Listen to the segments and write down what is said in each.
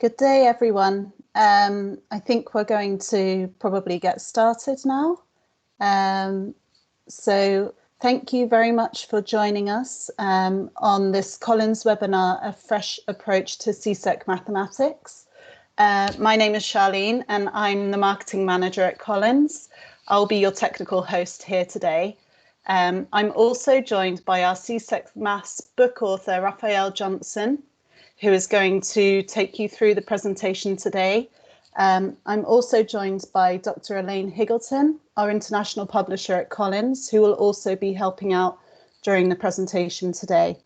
Good day, everyone. I think we're going to probably get started now. So thank you very much for joining us on this Collins webinar, A Fresh Approach to CSEC Mathematics. My name is Charlene and I'm the marketing manager at Collins. I'll be your technical host here today. I'm also joined by our CSEC Maths book author, Raphael Johnson, who is going to take you through the presentation today. I'm also joined by Dr. Elaine Higgleton, our international publisher at Collins, who will also be helping out during the presentation today.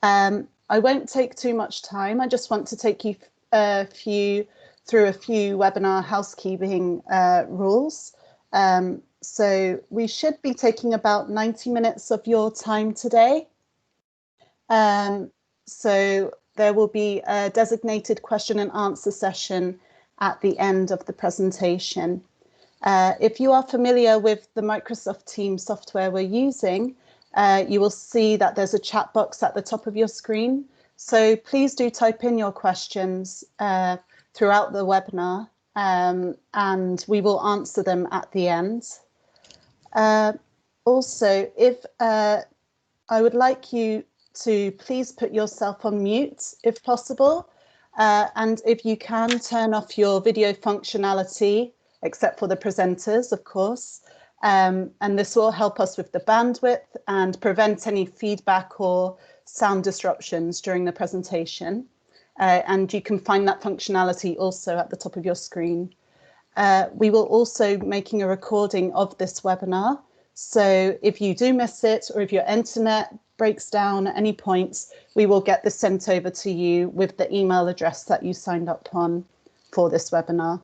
I won't take too much time. I just want to take you through a few webinar housekeeping rules. So we should be taking about 90 minutes of your time today. So there will be a designated question and answer session at the end of the presentation. If you are familiar with the Microsoft Teams software we're using, you will see that there's a chat box at the top of your screen. So please do type in your questions throughout the webinar, and we will answer them at the end. Also, if I would like you to please put yourself on mute if possible, and if you can turn off your video functionality, except for the presenters, of course, and this will help us with the bandwidth and prevent any feedback or sound disruptions during the presentation. And you can find that functionality also at the top of your screen. We will also be making a recording of this webinar. So if you do miss it, or if your internet breaks down at any points, we will get this sent over to you with the email address that you signed up on for this webinar.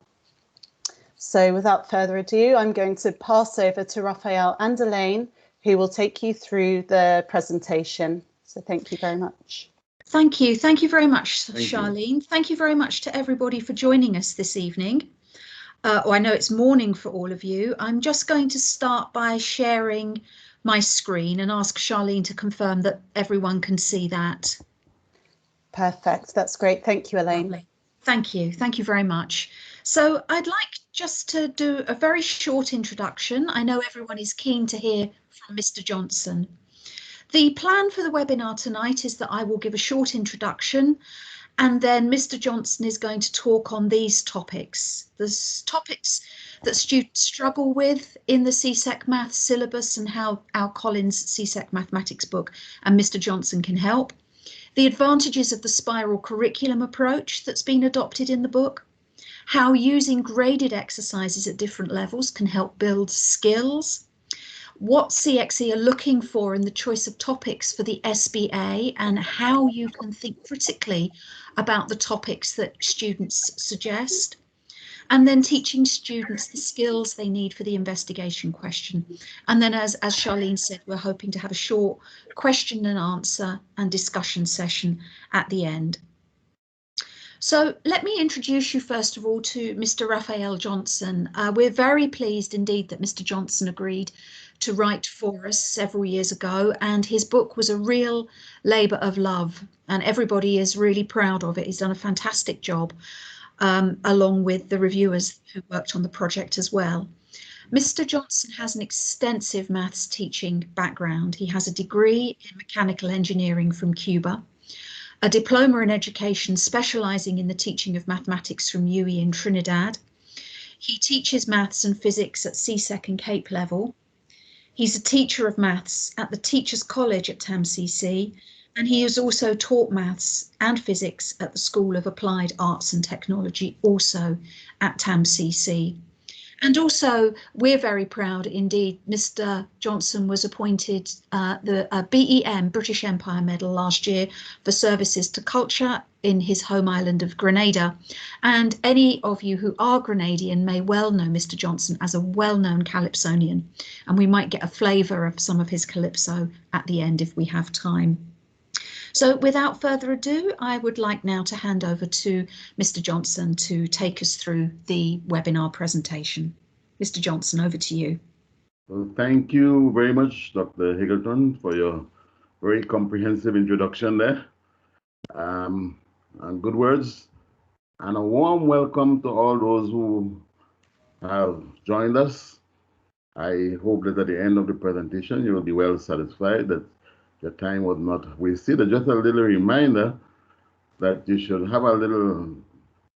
So without further ado, I'm going to pass over to Raphael and Elaine, who will take you through the presentation. So thank you very much. Thank you. Thank you very much, Charlene. Thank you very much to everybody for joining us this evening. I know it's morning for all of you. I'm just going to start by sharing my screen and ask Charlene to confirm that everyone can see that. Perfect. That's great. Thank you, Elaine. Lovely. Thank you. Thank you very much. So I'd like just to do a very short introduction. I know everyone is keen to hear from Mr. Johnson. The plan for the webinar tonight is that I will give a short introduction, and then Mr. Johnson is going to talk on these topics. There's topics that students struggle with in the CSEC Maths syllabus and how our Collins CSEC Mathematics book and Mr. Johnson can help. The advantages of the spiral curriculum approach that's been adopted in the book. How using graded exercises at different levels can help build skills. What CXE are looking for in the choice of topics for the SBA, and how you can think critically about the topics that students suggest, and then teaching students the skills they need for the investigation question. And then as Charlene said, we're hoping to have a short question and answer and discussion session at the end. So let me introduce you first of all to Mr. Raphael Johnson. We're very pleased indeed that Mr. Johnson agreed to write for us several years ago, and his book was a real labour of love, and everybody is really proud of it. He's done a fantastic job, along with the reviewers who worked on the project as well. Mr. Johnson has an extensive maths teaching background. He has a degree in mechanical engineering from Cuba, a diploma in education specialising in the teaching of mathematics from UWI in Trinidad. He teaches maths and physics at CSEC and Cape level. He's a teacher of maths at the Teachers College at TAMCC, and he has also taught maths and physics at the School of Applied Arts and Technology, also at TAMCC. And also, we're very proud indeed, Mr. Johnson was appointed the BEM, British Empire Medal last year for services to culture in his home island of Grenada. And any of you who are Grenadian may well know Mr. Johnson as a well-known calypsonian, and we might get a flavour of some of his calypso at the end if we have time. So without further ado, I would like now to hand over to Mr. Johnson to take us through the webinar presentation. Mr. Johnson, over to you. Well, thank you very much, Dr. Higgleton, for your very comprehensive introduction there. And good words. And a warm welcome to all those who have joined us. I hope that at the end of the presentation, you will be well satisfied that your time was not wasted. Just a little reminder that you should have a little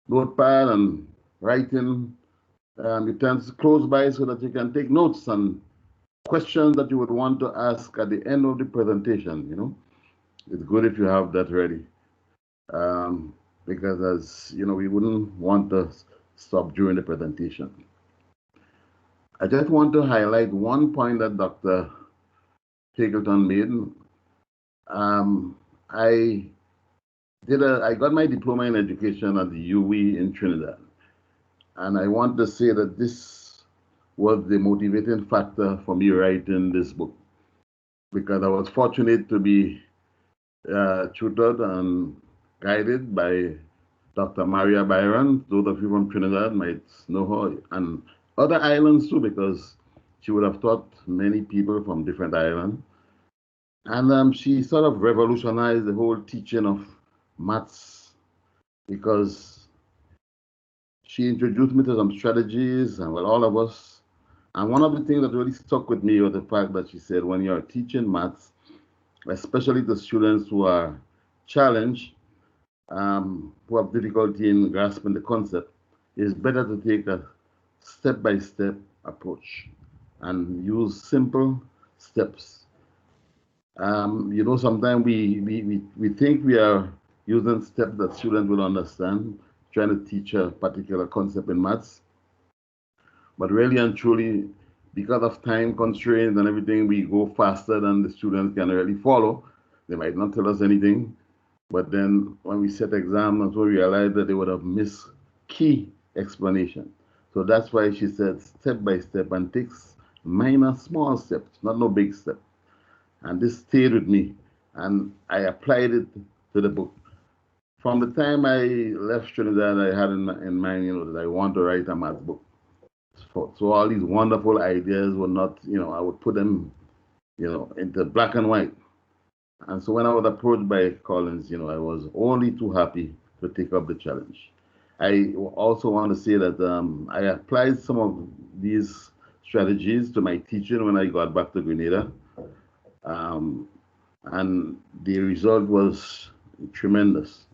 notepad and writing utensils close by so that you can take notes and questions that you would want to ask at the end of the presentation. You know, it's good if you have that ready, because as you know, we wouldn't want to stop during the presentation. I just want to highlight one point that Dr. Hagelton made. I got my diploma in education at the UWI in Trinidad, and I want to say that this was the motivating factor for me writing this book, because I was fortunate to be tutored and guided by Dr. Maria Byron. Those of you from Trinidad might know her, and other islands too, because she would have taught many people from different islands. And she sort of revolutionized the whole teaching of maths, because she introduced me to some strategies, and well, all of us. And one of the things that really stuck with me was the fact that she said, when you're teaching maths, especially to students who are challenged, who have difficulty in grasping the concept, it's better to take a step-by-step approach and use simple steps. You know, sometimes we think we are using steps that students will understand, trying to teach a particular concept in maths. But really and truly, because of time constraints and everything, we go faster than the students can really follow. They might not tell us anything, but then when we set exams, we realize that they would have missed key explanation. So that's why she said step by step and takes minor, small steps, not no big step. And this stayed with me, and I applied it to the book. From the time I left Trinidad, I had in mind, you know, that I want to write a math book. So all these wonderful ideas were not, you know, I would put them, you know, into black and white. And so when I was approached by Collins, you know, I was only too happy to take up the challenge. I also want to say that I applied some of these strategies to my teaching when I got back to Grenada. And the result was tremendous.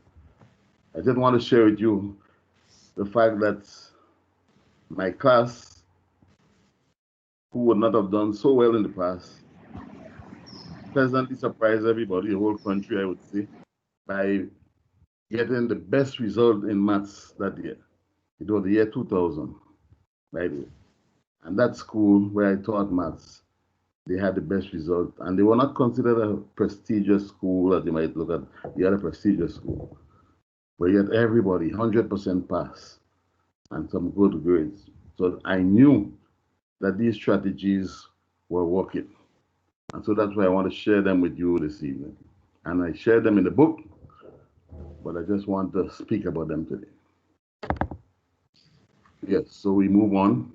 I just want to share with you the fact that my class, who would not have done so well in the past, pleasantly surprised everybody, the whole country, I would say, by getting the best result in maths that year. It was the year 2000, by the way. And that school where I taught maths, they had the best result. And they were not considered a prestigious school as you might look at the other prestigious school. But yet everybody, 100% pass and some good grades. So I knew that these strategies were working. And so that's why I want to share them with you this evening. And I shared them in the book, but I just want to speak about them today. Yes, so we move on.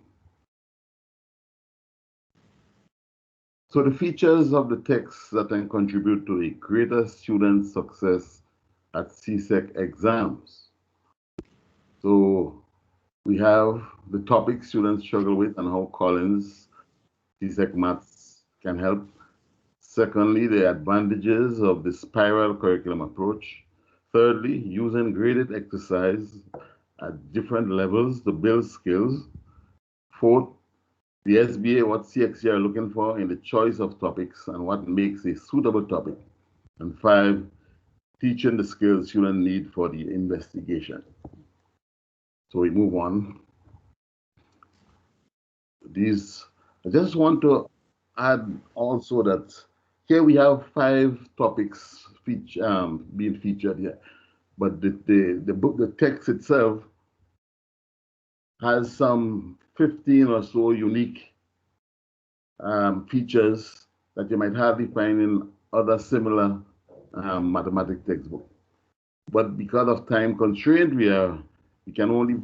So the features of the text that can contribute to a greater student success at CSEC exams. So we have the topics students struggle with and how Collins CSEC Maths can help. Secondly, the advantages of the spiral curriculum approach. Thirdly, using graded exercise at different levels to build skills. Fourth, the SBA, what CXC are looking for in the choice of topics and what makes a suitable topic. And 5, teaching the skills students need for the investigation. So we move on. I just want to add also that here we have 5 topics being featured here, but the book, the text itself, has some 15 or so unique features that you might hardly find in other similar mathematics textbooks. But because of time constraint, we can only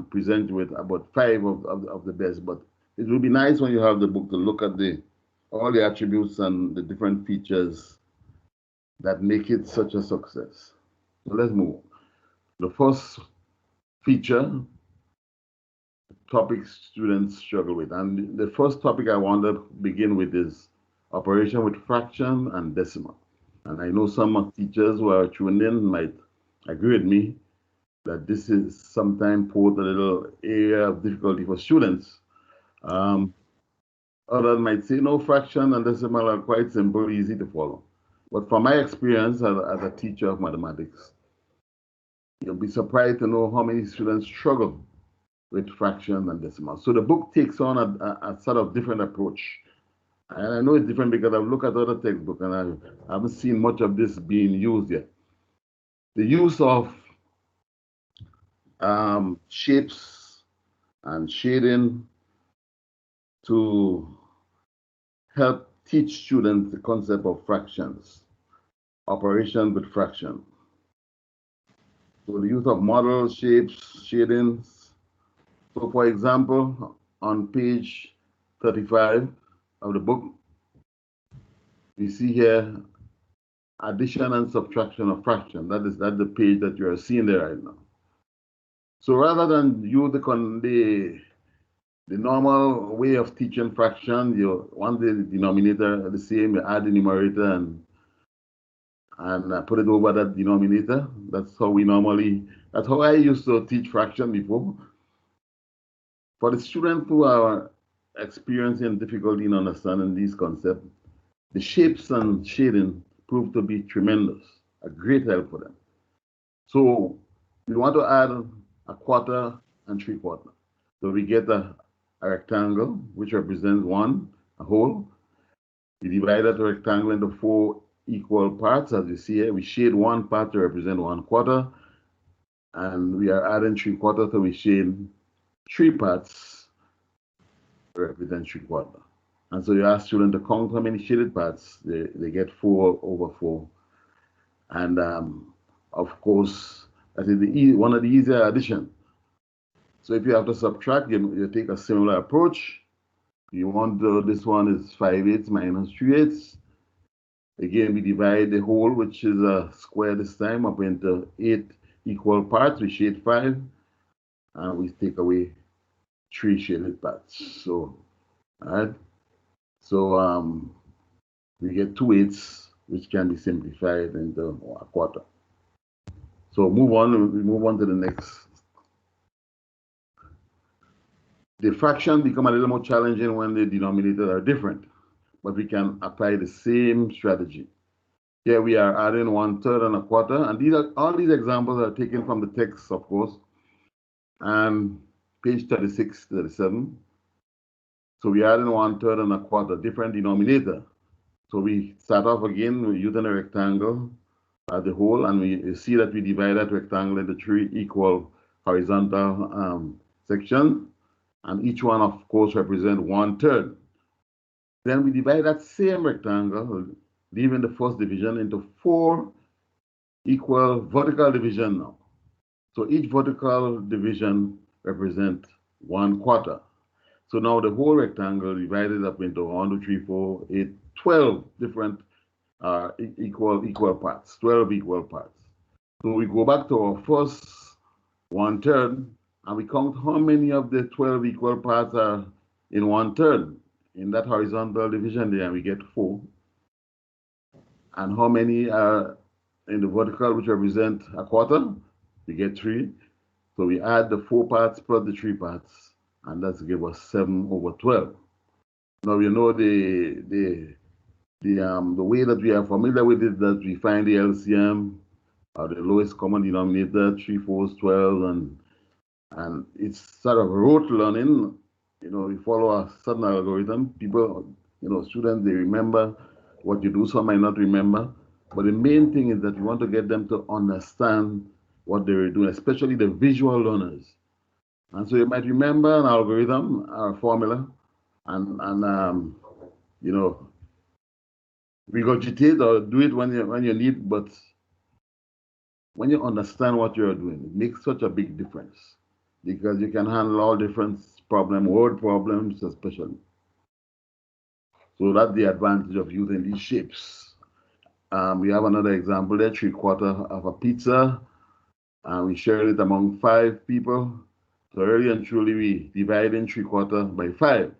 present with about 5 of the best. But it will be nice when you have the book to look at all the attributes and the different features that make it such a success. So let's move on. The first feature topics students struggle with. And the first topic I want to begin with is operation with fraction and decimal. And I know some teachers who are tuned in might agree with me that this is sometimes put a little area of difficulty for students. Others might say, no, fraction and decimal are quite simple, easy to follow. But from my experience as a teacher of mathematics, you'll be surprised to know how many students struggle with fraction and decimal. So the book takes on a sort of different approach. And I know it's different because I've looked at other textbooks and I haven't seen much of this being used yet. The use of shapes and shading to help teach students the concept of fractions, operation with fraction. So the use of models, shapes, shadings. So for example, on page 35 of the book, we see here addition and subtraction of fraction. That's the page that you are seeing there right now. So rather than use the normal way of teaching fraction, you want the denominator the same, you add the numerator and put it over that denominator. That's how that's how I used to teach fraction before. For the students who are experiencing difficulty in understanding these concepts, the shapes and shading prove to be tremendous, a great help for them. So we want to add a quarter and 3/4. So we get a rectangle, which represents a whole. We divide that rectangle into 4 equal parts. As you see here, we shade one part to represent 1/4. And we are adding 3/4, so we shade 3 parts to represent 3/4. And so you ask children to count how many shaded parts. They get 4 over 4. And of course, that is one of the easier addition. So if you have to subtract, you take a similar approach. You want this one is 5/8 minus 3/8. Again, we divide the whole, which is a square this time, up into 8 equal parts. We shade 5, and we take away 3 shaded parts. So, all right. So we get 2/8, which can be simplified into a quarter. So we move on to the next. The fraction become a little more challenging when the denominators are different, but we can apply the same strategy. Here we are adding 1/3 and a quarter, and all these examples are taken from the text, of course, and page 36, 37. So we are adding 1/3 and a quarter, different denominator. So we start off again, we're using a rectangle as the whole, and we see that we divide that rectangle into 3 equal horizontal sections. And each one, of course, represents 1/3. Then we divide that same rectangle, leaving the first division, into 4 equal vertical divisions now. So each vertical division represents 1/4. So now the whole rectangle divided up into 1, 2, 3, 4, 8, 12 different equal parts, 12 equal parts. So we go back to our first 1/3, and we count how many of the 12 equal parts are in 1/3 in that horizontal division there, and we get 4. And how many are in the vertical, which represent a quarter? We get 3. So we add the 4 parts plus the 3 parts, and that's give us 7 over 12. Now you know the way that we are familiar with it, that we find the LCM, or the lowest common denominator, 3, 4, 12, and it's sort of rote learning. You know, we follow a certain algorithm. People, students, they remember what you do, some might not remember. But the main thing is that we want to get them to understand what they're doing, especially the visual learners. And so you might remember an algorithm or a formula, and regurgitate or do it when you need, but when you understand what you're doing, it makes such a big difference, because you can handle all different problems, word problems especially. So that's the advantage of using these shapes. We have another example there, 3/4 of a pizza. and we shared it among 5 people. So really and truly, we divide in 3/4 by 5.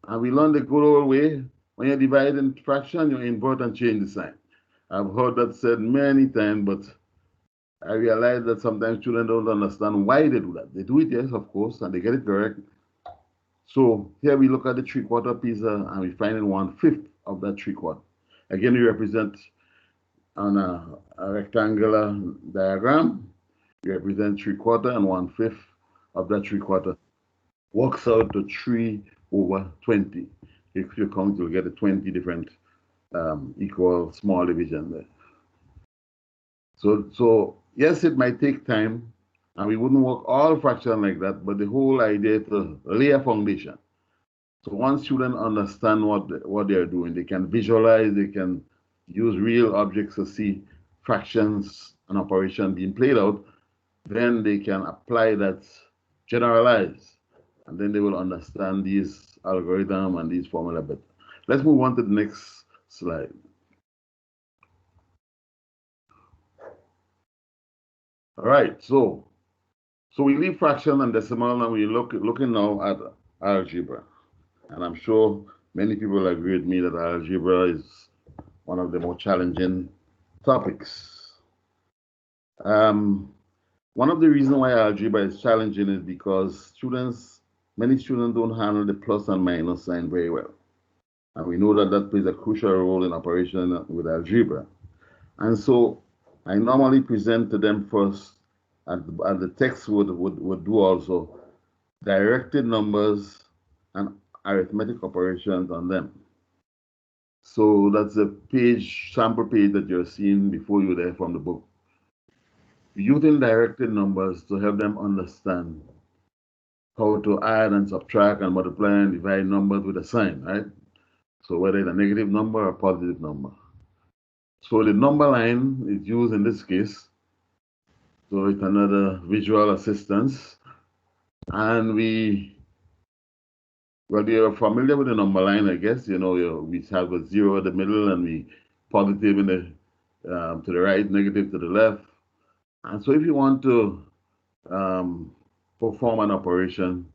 And we learned the good old way. When you divide in fraction, you invert and change the sign. I've heard that said many times, but I realize that sometimes children don't understand why they do that. They do it, yes, of course, and they get it correct. So here we look at the 3/4 piece and we find in 1/5 of that 3/4. Again, we represent on a rectangular diagram. We represent 3/4 and 1/5 of that 3/4 works out to 3/20. If you count, you'll get a 20 different equal small division there. So yes, it might take time, and we wouldn't work all fraction like that, but the whole idea is to lay a foundation. So once students understand what they're doing, they can visualize, they can use real objects to see fractions and operation being played out, then they can apply that, generalize, and then they will understand these algorithms and these formula better. Let's move on to the next slide. All right, so we leave fraction and decimal, and we're looking now at algebra. And I'm sure many people agree with me that algebra is one of the more challenging topics. One of the reasons why algebra is challenging is because many students don't handle the plus and minus sign very well. And we know that plays a crucial role in operation with algebra. And so I normally present to them first, and the text would do also, directed numbers and arithmetic operations on them. So that's a sample page that you're seeing before you there from the book. Using directed numbers to help them understand how to add and subtract and multiply and divide numbers with a sign, right? So whether it's a negative number or a positive number. So the number line is used in this case. So it's another visual assistance. And we are familiar with the number line, I guess. You know, we have a 0 at the middle, and we positive in the to the right, negative to the left. And so if you want to perform an operation,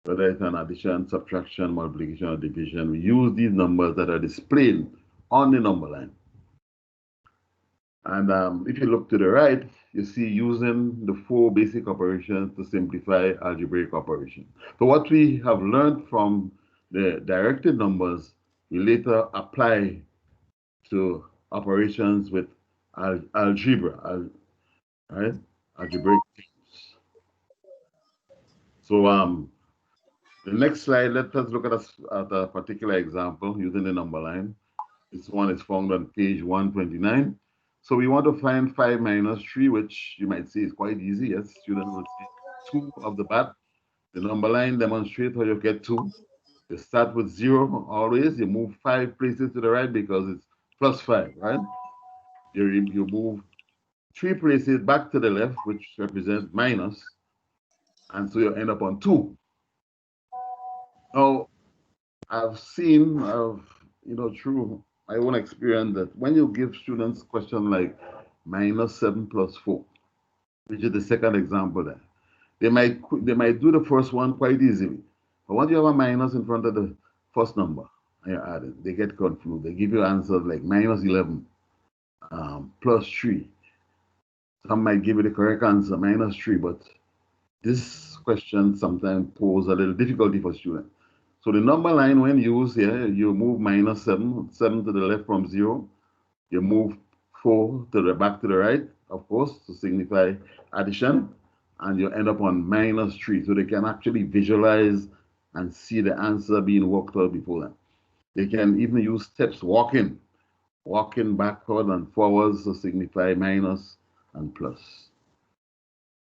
whether it's an addition, subtraction, multiplication, or division, we use these numbers that are displayed on the number line. And if you look to the right, you see using the 4 basic operations to simplify algebraic operation. So what we have learned from the directed numbers, we later apply to operations with algebra, right? Algebraic things. So the next slide, let us look at a particular example using the number line. This one is found on page 129. So we want to find 5 minus 3, which you might see is quite easy. Yes, students will see 2 of the bat. The number line demonstrates how you get 2. You start with 0 always. You move 5 places to the right because it's plus 5, right? You move 3 places back to the left, which represents minus. And so you end up on 2. Now, I've seen, through my own experience, that when you give students questions like minus 7 plus 4, which is the second example there, they might do the first one quite easily. But once you have a minus in front of the first number and you're adding, they get confused. They give you answers like minus 11 plus 3. Some might give you the correct answer, minus 3, but this question sometimes poses a little difficulty for students. So the number line, when used here, you move minus 7 to the left from 0. You move 4 to the back to the right, of course, to signify addition. And you end up on minus 3. So they can actually visualize and see the answer being worked out before them. They can even use steps walking backward and forwards to signify minus and plus.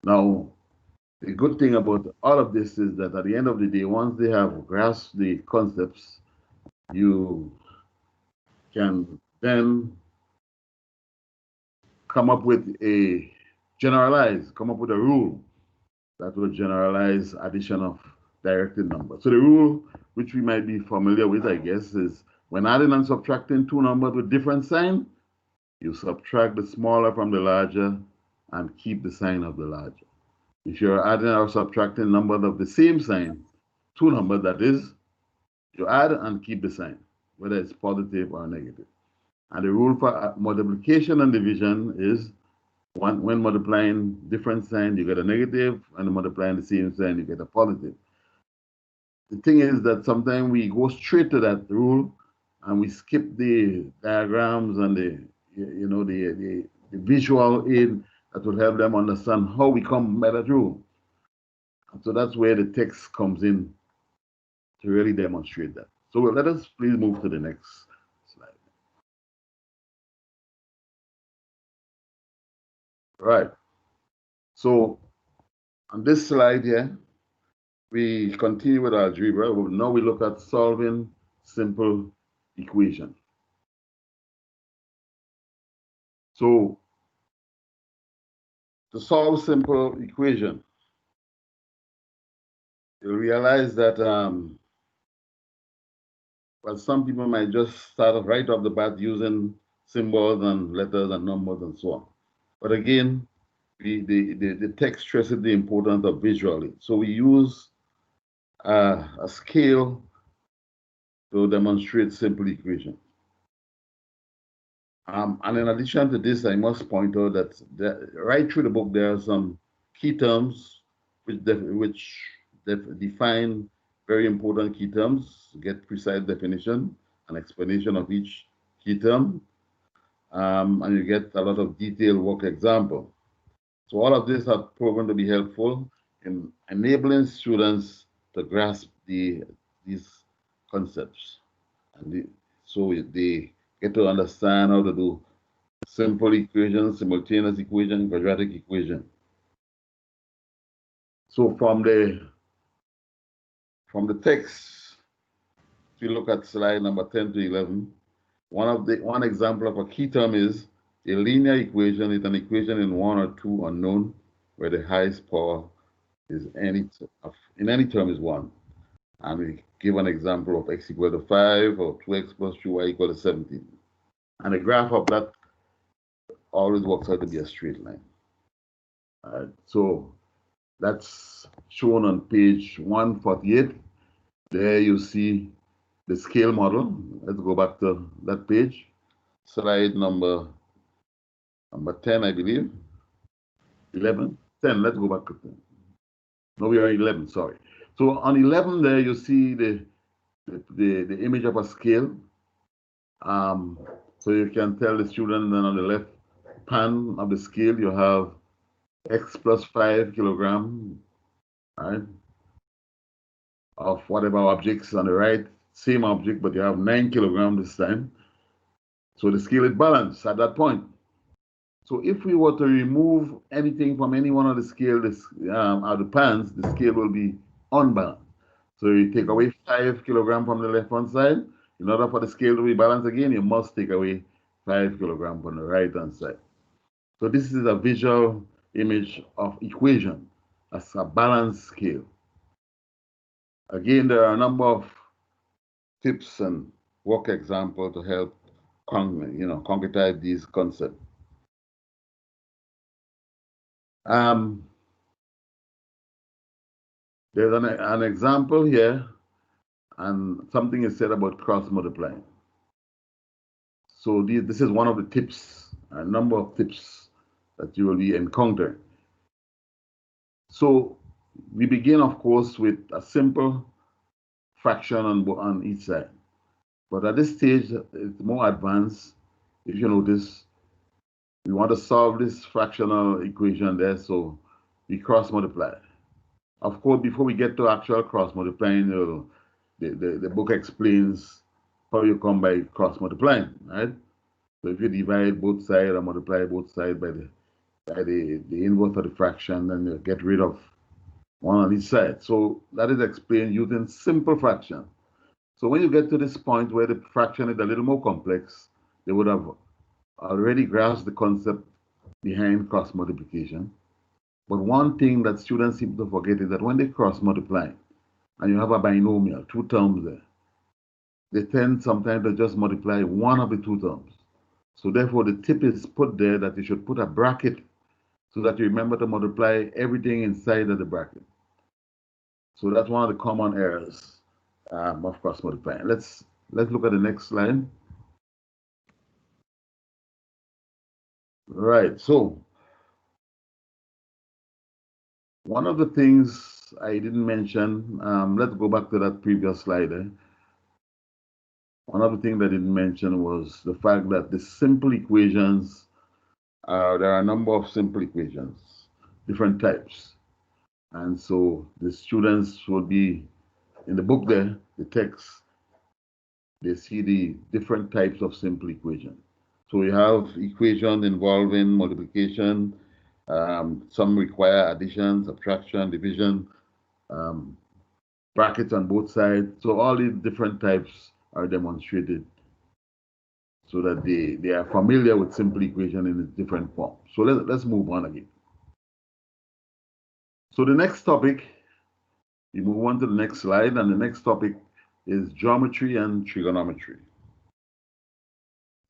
Now, the good thing about all of this is that at the end of the day, once they have grasped the concepts, you can then come up with a rule that will generalize addition of directed numbers. So the rule, which we might be familiar with, I guess, is when adding and subtracting 2 numbers with different sign, you subtract the smaller from the larger and keep the sign of the larger. If you're adding or subtracting numbers of the same sign, two numbers that is, you add and keep the sign, whether it's positive or negative. And the rule for multiplication and division is when multiplying different signs, you get a negative, and multiplying the same sign, you get a positive. The thing is that sometimes we go straight to that rule and we skip the diagrams and the visual aid that will help them understand how we come by that rule. And so that's where the text comes in to really demonstrate that. So let us please move to the next slide. Right. So on this slide here, we continue with algebra. Now we look at solving simple equation. So to solve simple equation, you'll realize that well, some people might just start right off the bat using symbols and letters and numbers and so on. But again, the text stresses the importance of visually. So we use a scale to demonstrate simple equation. And in addition to this, I must point out that right through the book, there are some key terms which define very important key terms, get precise definition and explanation of each key term, and you get a lot of detailed work example. So all of this are proven to be helpful in enabling students to grasp these concepts. And so they get to understand how to do simple equation, simultaneous equation, quadratic equation. So from the text, if you look at slide number 10 to 11, one example of a key term is a linear equation is an equation in one or two unknown where the highest power is in any term is 1. And we give an example of x equal to 5 or 2x plus 2y equal to 17. And the graph of that always works out to be a straight line. So that's shown on page 148. There you see the scale model. Let's go back to that page. Slide number 10, I believe. 11, 10, let's go back to 10. No, we are 11, sorry. So on 11 there you see the image of a scale. So you can tell the student that on the left pan of the scale you have x plus 5 kilogram, right, of whatever objects. On the right, same object, but you have 9 kilograms this time. So the scale is balanced at that point. So if we were to remove anything from any one of the scale, out the pans, the scale will be unbalanced. So you take away 5 kilograms from the left-hand side. In order for the scale to be balanced again, you must take away 5 kilograms from the right-hand side. So this is a visual image of equation as a balanced scale. Again, there are a number of tips and work examples to help concretize these concepts. There's an example here, and something is said about cross multiplying. So this is one of the tips, a number of tips that you will be encountering. So we begin, of course, with a simple fraction on each side. But at this stage, it's more advanced. If you notice, we want to solve this fractional equation there, so we cross multiply. Of course, before we get to actual cross multiplying, the book explains how you come by cross multiplying, right? So if you divide both sides or multiply both sides by the inverse of the fraction, then you get rid of one on each side. So that is explained using simple fraction. So when you get to this point where the fraction is a little more complex, they would have already grasped the concept behind cross multiplication. But one thing that students seem to forget is that when they cross multiply, and you have a binomial, two terms there, they tend sometimes to just multiply one of the two terms. So therefore, the tip is put there that you should put a bracket so that you remember to multiply everything inside of the bracket. So that's one of the common errors of cross multiplying. Let's look at the next slide. Right, so one of the things I didn't mention, let's go back to that previous slide. One of the things I didn't mention was the fact that the simple equations, there are a number of simple equations, different types. And so the students will be, in the book there, the text, they see the different types of simple equation. So you have equations involving multiplication, some require addition, subtraction, division, brackets on both sides. So all these different types are demonstrated so that they are familiar with simple equation in its different form. So let's move on again. So the next topic, we move on to the next slide, and the next topic is geometry and trigonometry.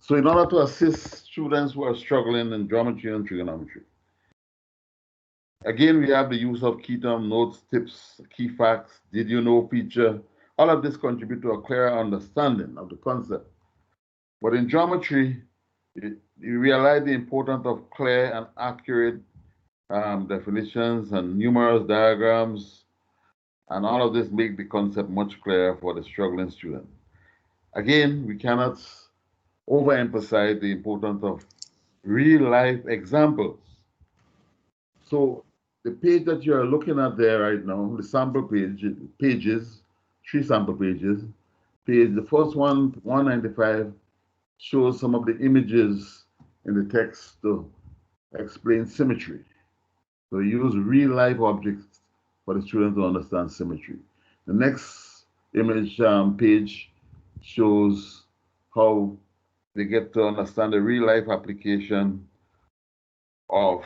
So in order to assist students who are struggling in geometry and trigonometry, again, we have the use of key term, notes, tips, key facts, did you know feature. All of this contribute to a clearer understanding of the concept. But in geometry, you realize the importance of clear and accurate definitions and numerous diagrams, and all of this make the concept much clearer for the struggling student. Again, we cannot overemphasize the importance of real-life examples. So the page that you are looking at there right now, the sample pages, 3 sample pages. The first one, 195, shows some of the images in the text to explain symmetry. So use real-life objects for the students to understand symmetry. The next image page shows how they get to understand the real-life application of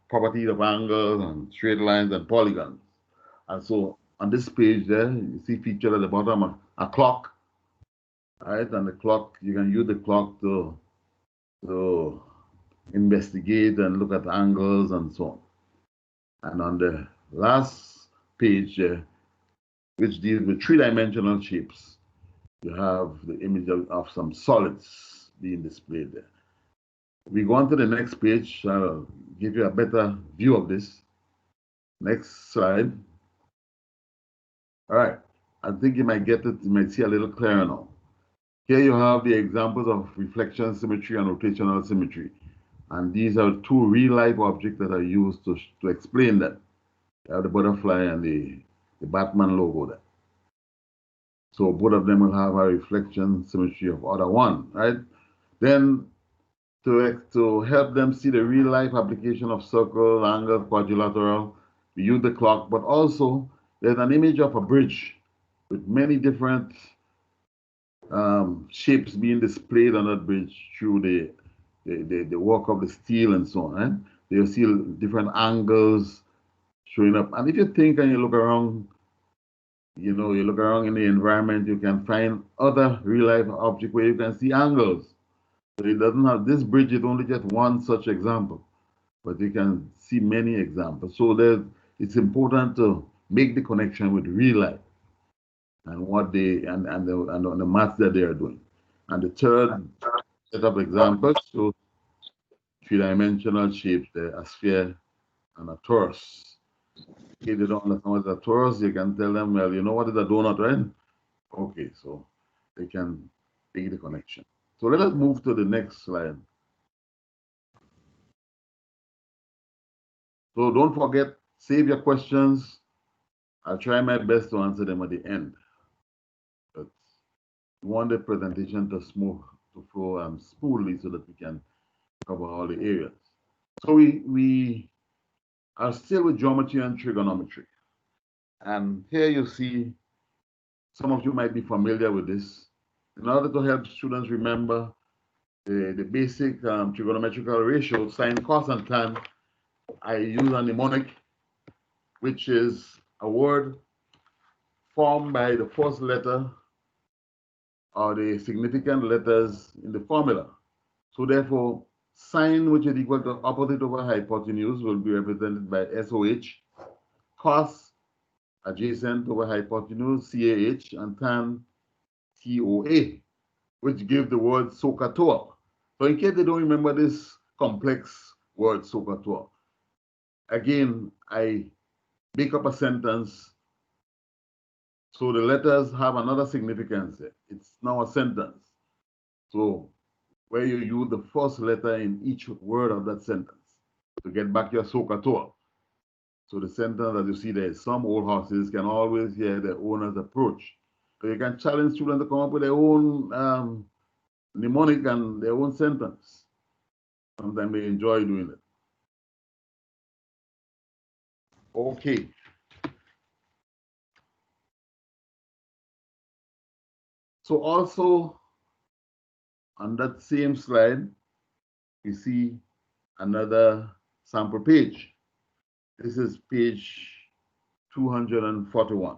properties of angles and straight lines and polygons. And so on this page there, you see featured at the bottom a clock, right? And the clock, you can use the clock to investigate and look at angles and so on. And on the last page, which deals with 3-dimensional shapes, you have the image of some solids being displayed there. We go on to the next page. I'll give you a better view of this. Next slide. All right. I think you might get it, you might see a little clearer now. Here you have the examples of reflection symmetry and rotational symmetry. And these are 2 real-life objects that are used to explain that. You have the butterfly and the Batman logo there. So both of them will have a reflection symmetry of order 1, right? Then to help them see the real-life application of circle, angle, quadrilateral, we use the clock, but also there's an image of a bridge with many different shapes being displayed on that bridge through the work of the steel and so on. Right? You'll see different angles showing up. And if you think and you look around, you look around in the environment, you can find other real-life objects where you can see angles. So it doesn't have, this bridge is only just one such example, but you can see many examples. So it's important to make the connection with real life and what they and the math that they are doing. And the third set of examples shows 3-dimensional shapes, a sphere and a torus. If they don't understand what is a torus, you can tell them, well, you know what is a donut, right? Okay, so they can make the connection. So let us move to the next slide. So don't forget, save your questions. I'll try my best to answer them at the end. But we want the presentation to flow smoothly so that we can cover all the areas. So we are still with geometry and trigonometry. And here you see, some of you might be familiar with this. In order to help students remember the basic trigonometrical ratio, sine, cos, and tan, I use a mnemonic, which is a word formed by the first letter or the significant letters in the formula. So therefore, Sine, which is equal to opposite over hypotenuse, will be represented by SOH. Cos, adjacent over hypotenuse, CAH, and tan, TOA, which give the word SOHCAHTOA. So in case they don't remember this complex word SOHCAHTOA, again, I make up a sentence so the letters have another significance. It's now a sentence. So where you use the first letter in each word of that sentence to get back your SOHCAHTOA. So the sentence that you see there, some old horses can always hear their owner's approach. So you can challenge students to come up with their own mnemonic and their own sentence. Sometimes they enjoy doing it. Okay. So also on that same slide, you see another sample page. This is page 241.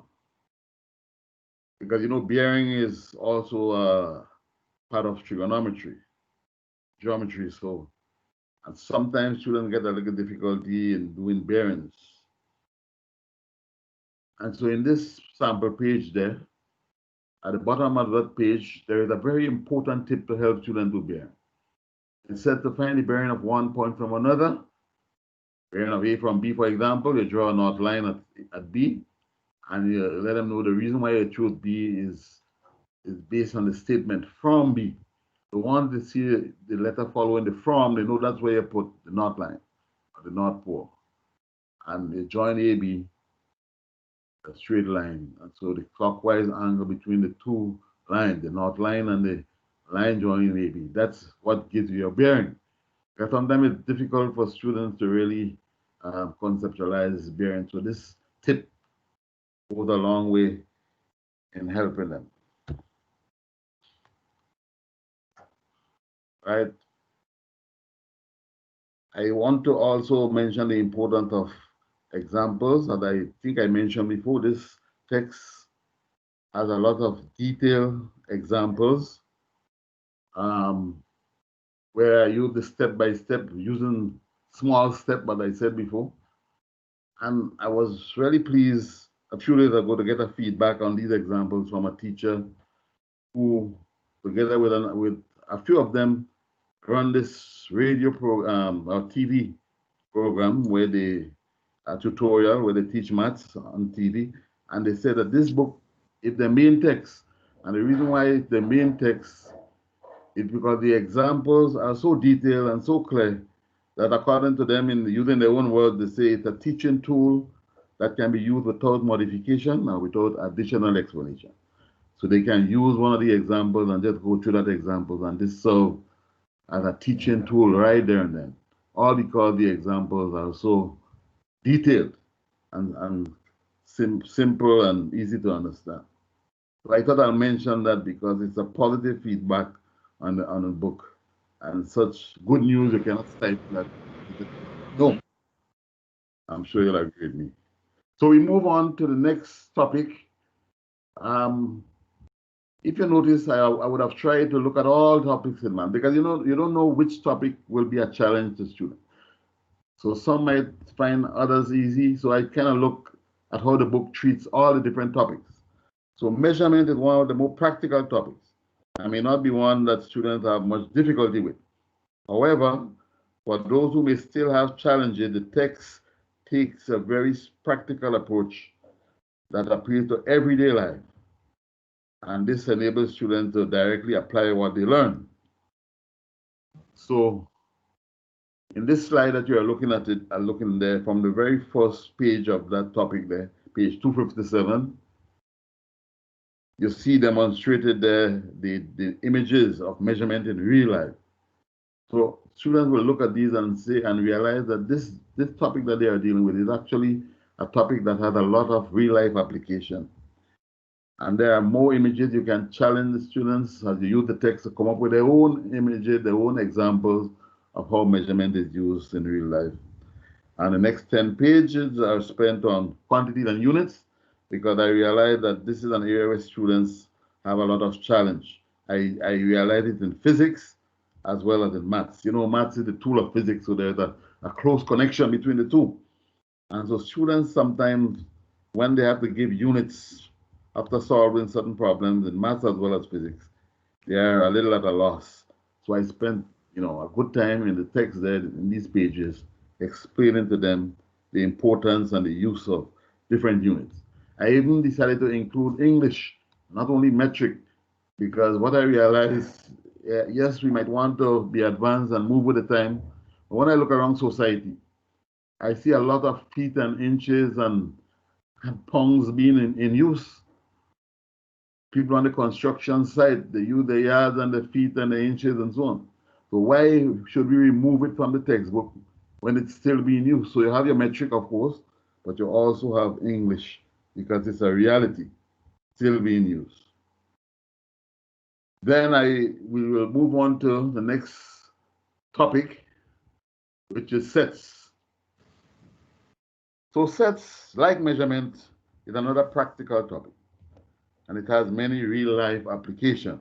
Because you know, bearing is also a part of trigonometry, geometry. So, and sometimes students get a little difficulty in doing bearings. And so in this sample page there, at the bottom of that page, there is a very important tip to help students do bearing. It said to find the bearing of one point from another, bearing of A from B, for example, you draw a north line at B, and you let them know the reason why you chose B is based on the statement from B. So once they see the letter following the from, they know that's where you put the north line, or the north pole. And you join AB, a straight line. And so the clockwise angle between the two lines, the north line and the line joining AB, that's what gives you your bearing. Because sometimes it's difficult for students to really conceptualize bearing. So this tip goes a long way in helping them. Right? I want to also mention the importance of examples that I think I mentioned before. This text has a lot of detailed examples where I use the step-by-step using small step, but I said before. And I was really pleased a few days ago to get a feedback on these examples from a teacher who, together with a few of them, run this radio program or TV program where they a tutorial where they teach maths on TV, and they said that this book is the main text, and the reason why it's the main text is because the examples are so detailed and so clear that according to them, in using their own words, they say it's a teaching tool that can be used without modification or without additional explanation. So they can use one of the examples and just go through that example, and this serve as a teaching tool right there and then, all because the examples are so detailed and simple and easy to understand. So I thought I'll mention that because it's a positive feedback on the book, and such good news you cannot stifle that. No, I'm sure you'll agree with me. So we move on to the next topic. If you notice, I would have tried to look at all topics in math, because you don't know which topic will be a challenge to students. So some might find others easy. So I kind of look at how the book treats all the different topics. So measurement is one of the more practical topics. I may not be one that students have much difficulty with. However, for those who may still have challenges, the text takes a very practical approach that appeals to everyday life. And this enables students to directly apply what they learn. So in this slide that you are looking at, looking there from the very first page of that topic there, page 257, you see demonstrated there the images of measurement in real life. So students will look at these and say and realize that this topic that they are dealing with is actually a topic that has a lot of real life application. And there are more images. You can challenge the students as you use the text to come up with their own images, their own examples of how measurement is used in real life. And the next 10 pages are spent on quantities and units, because I realize that this is an area where students have a lot of challenge. I realize it in physics, as well as in maths. You know, maths is the tool of physics, so there's a close connection between the two. And so students sometimes, when they have to give units after solving certain problems in maths as well as physics, they are a little at a loss. So I spent, a good time in the text there in these pages, explaining to them the importance and the use of different units. I even decided to include English, not only metric, because what I realized, yes, we might want to be advanced and move with the time, but when I look around society, I see a lot of feet and inches and pounds being in use. People on the construction site, they use the yards and the feet and the inches and so on. So why should we remove it from the textbook when it's still being used? So you have your metric, of course, but you also have English because it's a reality still being used. Then we will move on to the next topic, which is sets. So sets, like measurement, is another practical topic, and it has many real-life applications.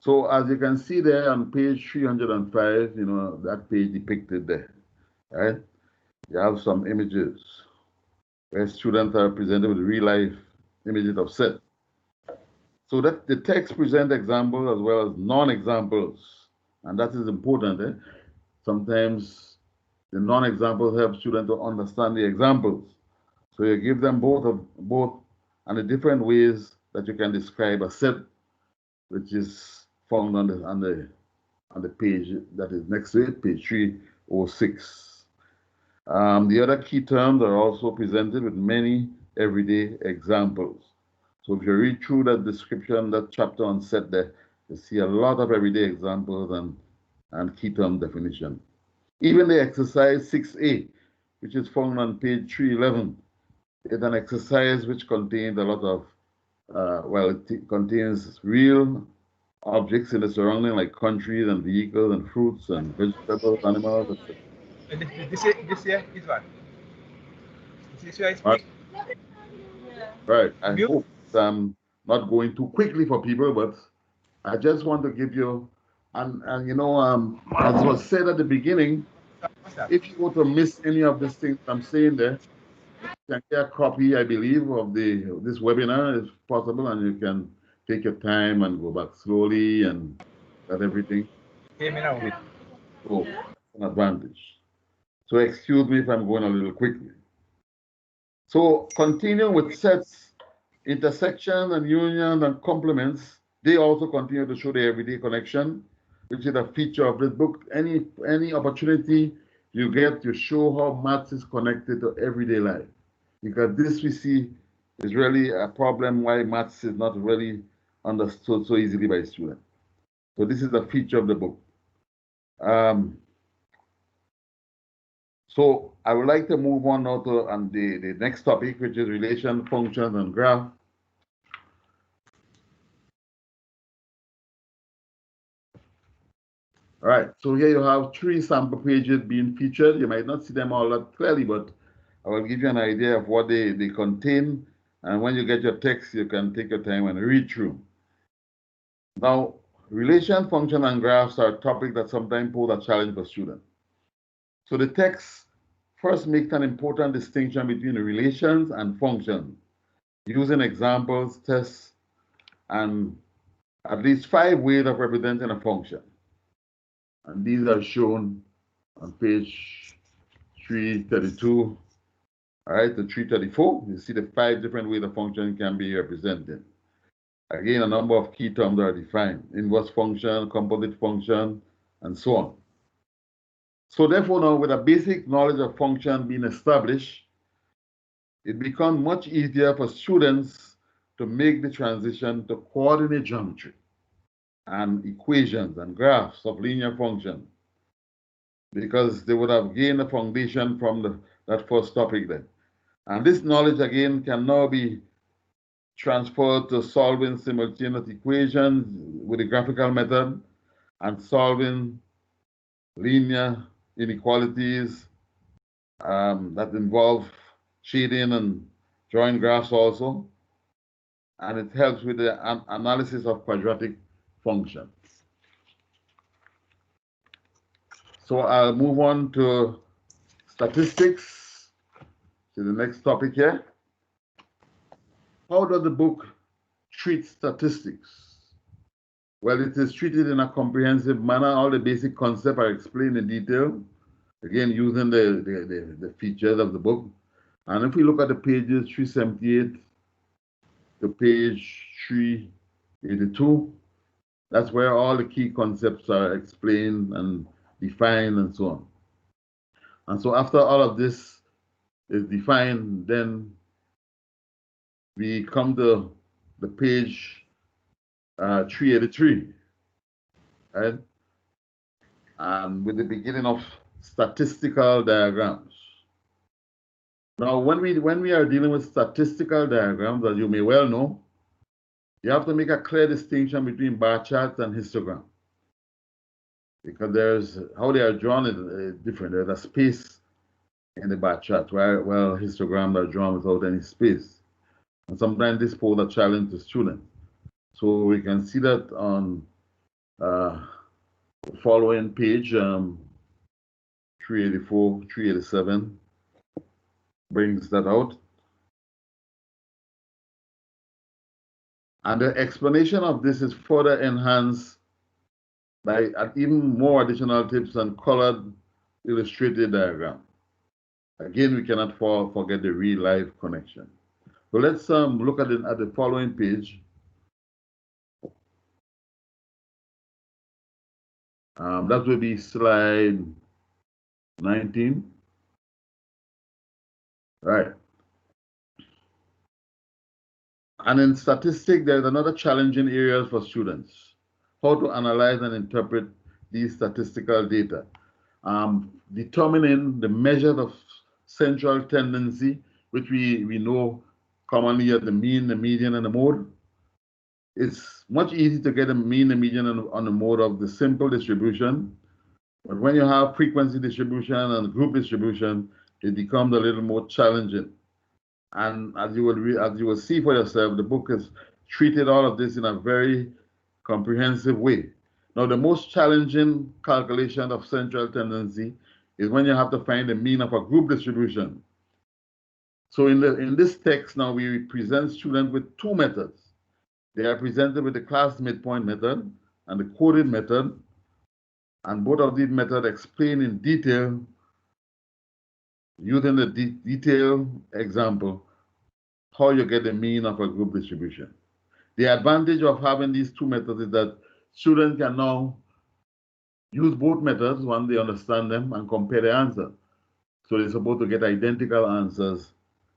So as you can see there on page 305, that page depicted there, right? You have some images where students are presented with real-life images of sets. So that the text presents examples as well as non-examples, and that is important. Sometimes the non-examples help students to understand the examples. So you give them both and the different ways that you can describe a set, which is found on the page that is next to it, page 306. The other key terms are also presented with many everyday examples. So if you read through that description, that chapter on set there, you see a lot of everyday examples and key term definition. Even the exercise 6A, which is found on page 311, is an exercise which contains a lot of, it contains real objects in the surrounding, like countries and vehicles and fruits and vegetables, animals, etc. This here is what? This is where I speak. Right. I hope I'm not going too quickly for people, but I just want to give you, and as was said at the beginning, if you were to miss any of these things I'm saying there, you can get a copy, I believe, of this webinar if possible, and you can take your time and go back slowly and that everything. So that's an advantage. So excuse me if I'm going a little quickly. So continuing with sets, intersections and unions and complements, they also continue to show the everyday connection, which is a feature of this book. Any opportunity you get to show how maths is connected to everyday life, because this we see is really a problem why maths is not really understood so easily by students. So this is a feature of the book. So I would like to move on now to the next topic, which is relation, functions, and graph. All right, so here you have 3 sample pages being featured. You might not see them all that clearly, but I will give you an idea of what they contain. And when you get your text, you can take your time and read through. Now, relation, function, and graphs are a topic that sometimes pose a challenge for students. So the text first makes an important distinction between relations and functions, using examples, tests, and at least 5 ways of representing a function. And these are shown on page 332, all right, to 334. You see the 5 different ways a function can be represented. Again, a number of key terms are defined: inverse function, composite function, and so on. So therefore, now with a basic knowledge of function being established, it becomes much easier for students to make the transition to coordinate geometry and equations and graphs of linear function, because they would have gained a foundation from that first topic then. And this knowledge, again, can now be transferred to solving simultaneous equations with the graphical method and solving linear inequalities that involve shading and drawing graphs also. And it helps with the analysis of quadratic functions. So I'll move on to statistics, to the next topic here. How does the book treat statistics? Well, it is treated in a comprehensive manner. All the basic concepts are explained in detail, again, using the features of the book. And if we look at the pages 378 to page 382, that's where all the key concepts are explained and defined and so on. And so after all of this is defined, then we come to the page 383, right? And with the beginning of statistical diagrams. Now, when we are dealing with statistical diagrams, as you may well know, you have to make a clear distinction between bar charts and histogram, because there's how they are drawn is different. There's a space in the bar chart, while histograms are drawn without any space. And sometimes this poses a challenge to students. So we can see that on the following page, 384, 387 brings that out. And the explanation of this is further enhanced by even more additional tips and colored illustrated diagram. Again, we cannot forget the real life connection. So let's look at the following page. That will be slide 19. Right. And in statistics, there's another challenging area for students: how to analyze and interpret these statistical data. Determining the measures of central tendency, which we know commonly as the mean, the median, and the mode. It's much easier to get a mean, the median, on the mode of the simple distribution. But when you have frequency distribution and group distribution, it becomes a little more challenging. And as you will see for yourself, the book has treated all of this in a very comprehensive way. Now, the most challenging calculation of central tendency is when you have to find the mean of a group distribution. So in this text now, we present students with two methods. They are presented with the class midpoint method and the coded method. And both of these methods explain in detail, using the detailed example, how you get the mean of a group distribution. The advantage of having these two methods is that students can now use both methods when they understand them and compare the answer. So they're supposed to get identical answers,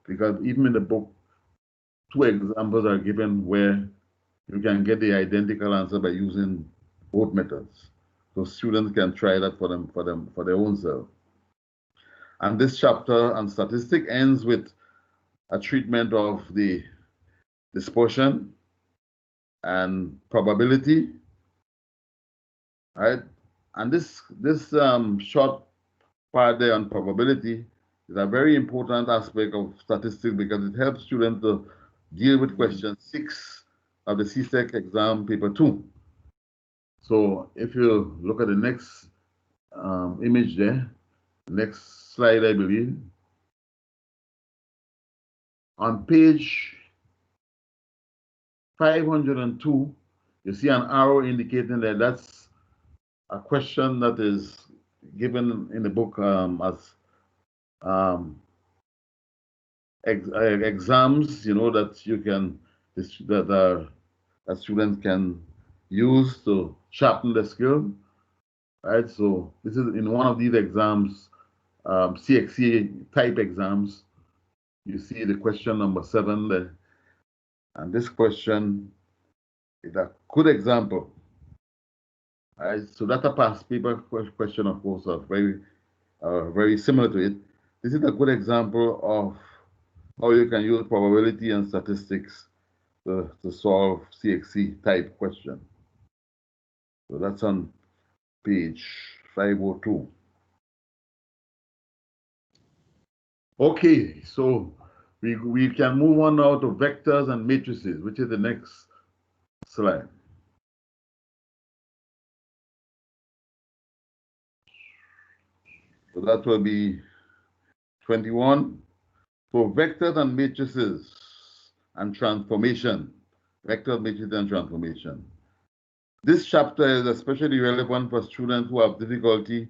because even in the book, two examples are given where you can get the identical answer by using both methods. So students can try that for their own self. And this chapter on statistics ends with a treatment of the dispersion and probability, right? And this short part there on probability is a very important aspect of statistics, because it helps students to deal with question 6 of the CSEC exam paper 2. So if you look at the next image there, next slide, I believe, on page 502, you see an arrow indicating that that's a question that is given in the book as exams, that you can that students can use to sharpen the skill, right? So this is in one of these exams, CXC type exams. You see the question number 7 there, and this question is a good example. Right? So that's a past paper question, of course, are very similar to it. This is a good example of how you can use probability and statistics to solve CXC type question. So that's on page 502. Okay, so we can move on now to vectors and matrices, which is the next slide. So that will be 21. For vectors and matrices and transformation. Vectors, matrices, and transformation. This chapter is especially relevant for students who have difficulty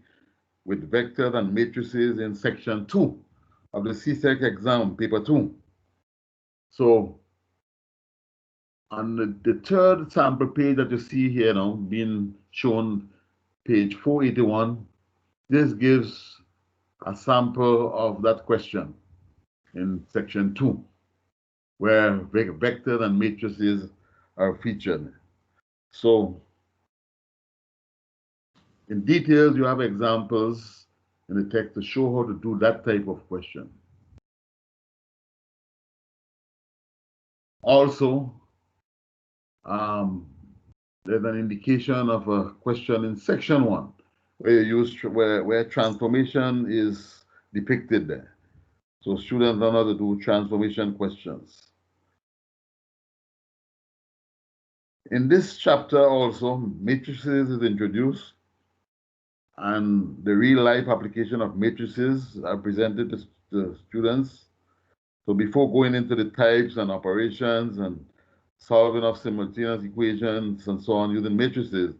with vectors and matrices in section 2 of the CSEC exam, paper 2. So on the third sample page that you see here now, being shown, page 481, this gives a sample of that question in section 2, where vectors and matrices are featured. So in details, you have examples in the text to show how to do that type of question. Also, there's an indication of a question in section 1 where you use where transformation is depicted there. So students know how to do transformation questions. In this chapter also, matrices is introduced, and the real-life application of matrices are presented to the students. So before going into the types and operations and solving of simultaneous equations and so on using matrices,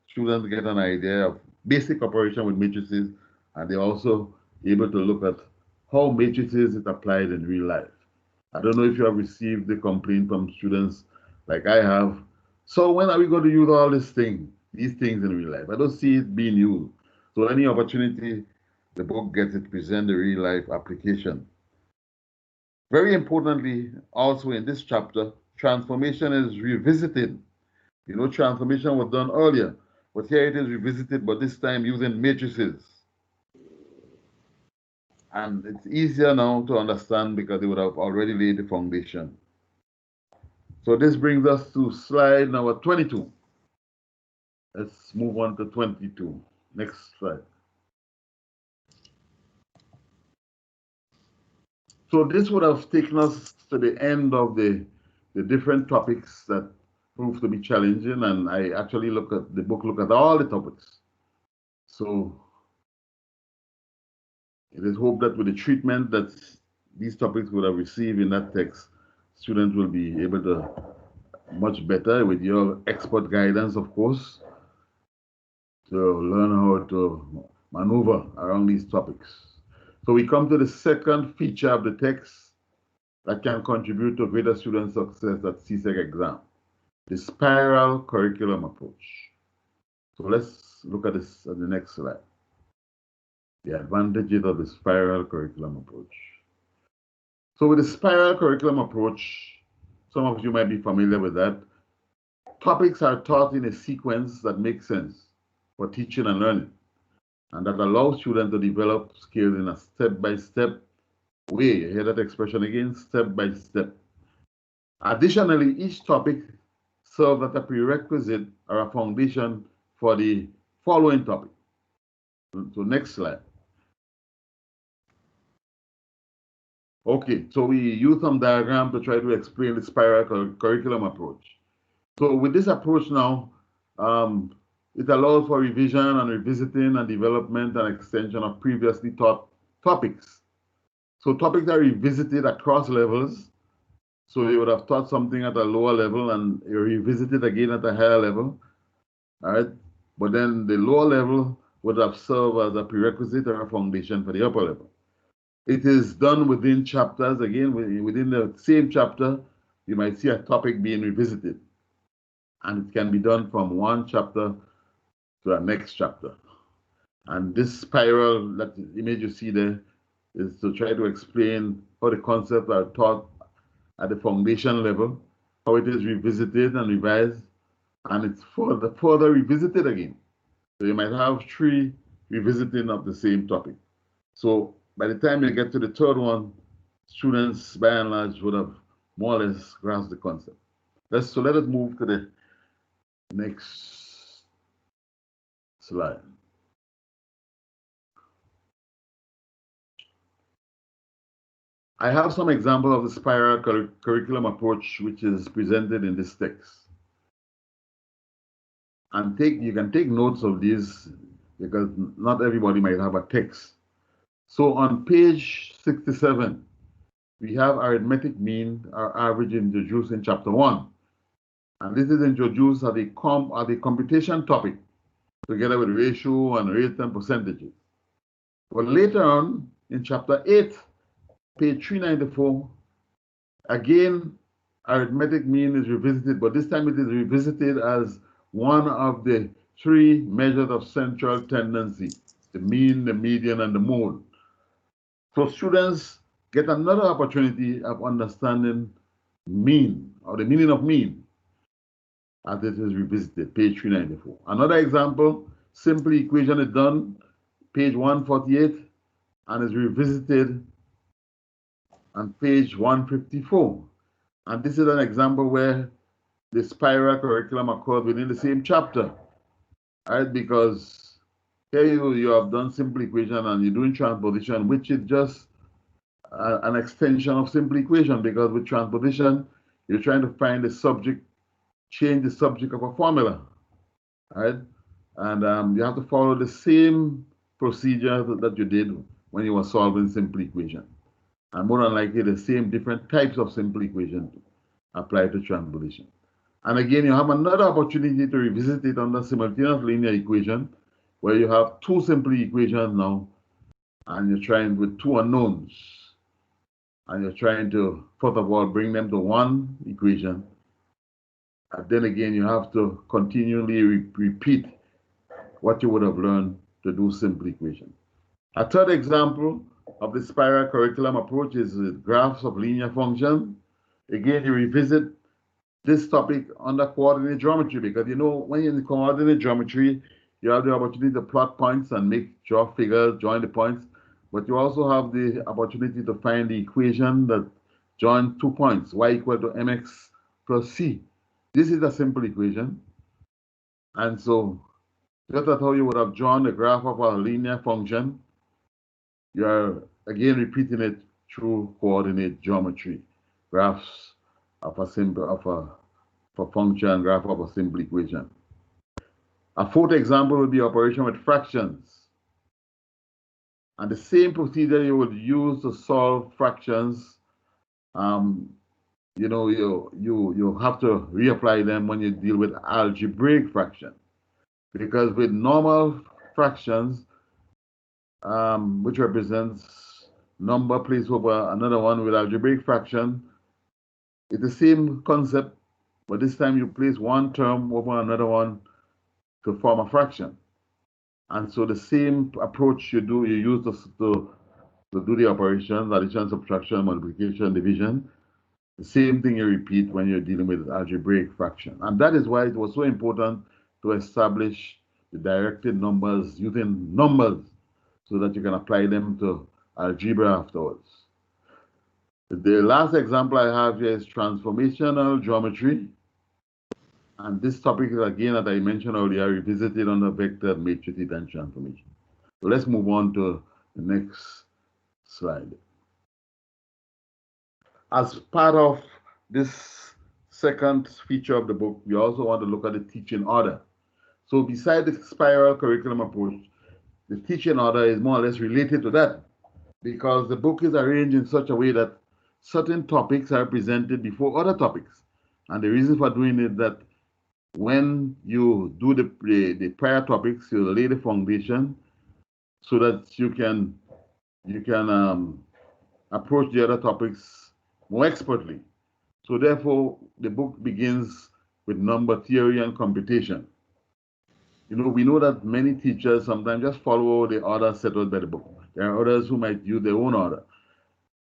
students get an idea of basic operation with matrices, and they're also able to look at how matrices is applied in real life. I don't know if you have received the complaint from students like I have. So when are we going to use all these things in real life? I don't see it being used. So any opportunity the book gets, it present the real life application. Very importantly, also in this chapter, transformation is revisited. You know, transformation was done earlier, but here it is revisited, but this time using matrices. And it's easier now to understand because they would have already laid the foundation. So this brings us to slide number 22. Let's move on to 22. Next slide. So this would have taken us to the end of the different topics that proved to be challenging, and I actually look at all the topics. So it is hoped that with the treatment that these topics would have received in that text, students will be able to much better, with your expert guidance, of course, to learn how to maneuver around these topics. So we come to the second feature of the text that can contribute to greater student success at CSEC exam, the spiral curriculum approach. So let's look at this on the next slide. The advantages of the spiral curriculum approach. So with the spiral curriculum approach, some of you might be familiar with that. Topics are taught in a sequence that makes sense for teaching and learning, and that allows students to develop skills in a step-by-step way. You hear that expression again, step-by-step. Additionally, each topic serves as a prerequisite or a foundation for the following topic. So next slide. Okay, so we use some diagram to try to explain the spiral curriculum approach. So with this approach now, it allows for revision and revisiting and development and extension of previously taught topics. So topics are revisited across levels. So you would have taught something at a lower level and you revisit it again at a higher level. All right. But then the lower level would have served as a prerequisite or a foundation for the upper level. It is done within chapters. Again, within the same chapter, you might see a topic being revisited. And it can be done from one chapter to the next chapter. And this spiral, that image you see there, is to try to explain how the concepts are taught at the foundation level, how it is revisited and revised, and it's further revisited again. So you might have 3 revisiting of the same topic. So by the time you get to the third one, students by and large would have more or less grasped the concept. So let us move to the next slide. I have some examples of the spiral curriculum approach which is presented in this text. And you can take notes of these because not everybody might have a text So on page 67, we have arithmetic mean or average introduced in chapter 1. And this is introduced as a computation topic, together with ratio and rate and percentages. But later on, in chapter 8, page 394, again, arithmetic mean is revisited, but this time it is revisited as one of the 3 measures of central tendency: the mean, the median, and the mode. So students get another opportunity of understanding mean, or the meaning of mean, as it is revisited, page 394. Another example, simple equation is done, page 148, and is revisited on page 154. And this is an example where the spiral curriculum occurs within the same chapter, right? Because here you have done simple equation and you're doing transposition, which is just an extension of simple equation, because with transposition, you're trying to find the subject, change the subject of a formula, right? And you have to follow the same procedure that you did when you were solving simple equation. And more than likely, the same different types of simple equation apply to transposition. And again, you have another opportunity to revisit it under simultaneous linear equation, where you have 2 simple equations now, and you're trying with 2 unknowns. And you're trying to, first of all, bring them to one equation. And then again, you have to continually repeat what you would have learned to do simple equation. A third example of the spiral curriculum approach is graphs of linear function. Again, you revisit this topic under coordinate geometry, because you know when you're in coordinate geometry, you have the opportunity to plot points and draw figures, join the points, but you also have the opportunity to find the equation that joins 2 points, y equal to mx plus c. This is a simple equation. And so just as how you would have drawn the graph of a linear function, you are again repeating it through coordinate geometry, graphs of a function, graph of a simple equation. A fourth example would be operation with fractions. And the same procedure you would use to solve fractions, you know, you have to reapply them when you deal with algebraic fraction. Because with normal fractions, which represents number placed over another one, with algebraic fraction, it's the same concept, but this time you place one term over another one to form a fraction. And so the same approach you use to do the operations, addition, subtraction, multiplication, division. The same thing you repeat when you're dealing with algebraic fraction. And that is why it was so important to establish the directed numbers using numbers so that you can apply them to algebra afterwards. The last example I have here is transformational geometry. And this topic is, again, as I mentioned earlier, revisited under vector, matrices, and transformation. So let's move on to the next slide. As part of this second feature of the book, we also want to look at the teaching order. So beside the spiral curriculum approach, the teaching order is more or less related to that, because the book is arranged in such a way that certain topics are presented before other topics. And the reason for doing it is that when you do the prior topics, you lay the foundation so that you can approach the other topics more expertly. So therefore, the book begins with number theory and computation. You know, we know that many teachers sometimes just follow the order set out by the book. There are others who might use their own order.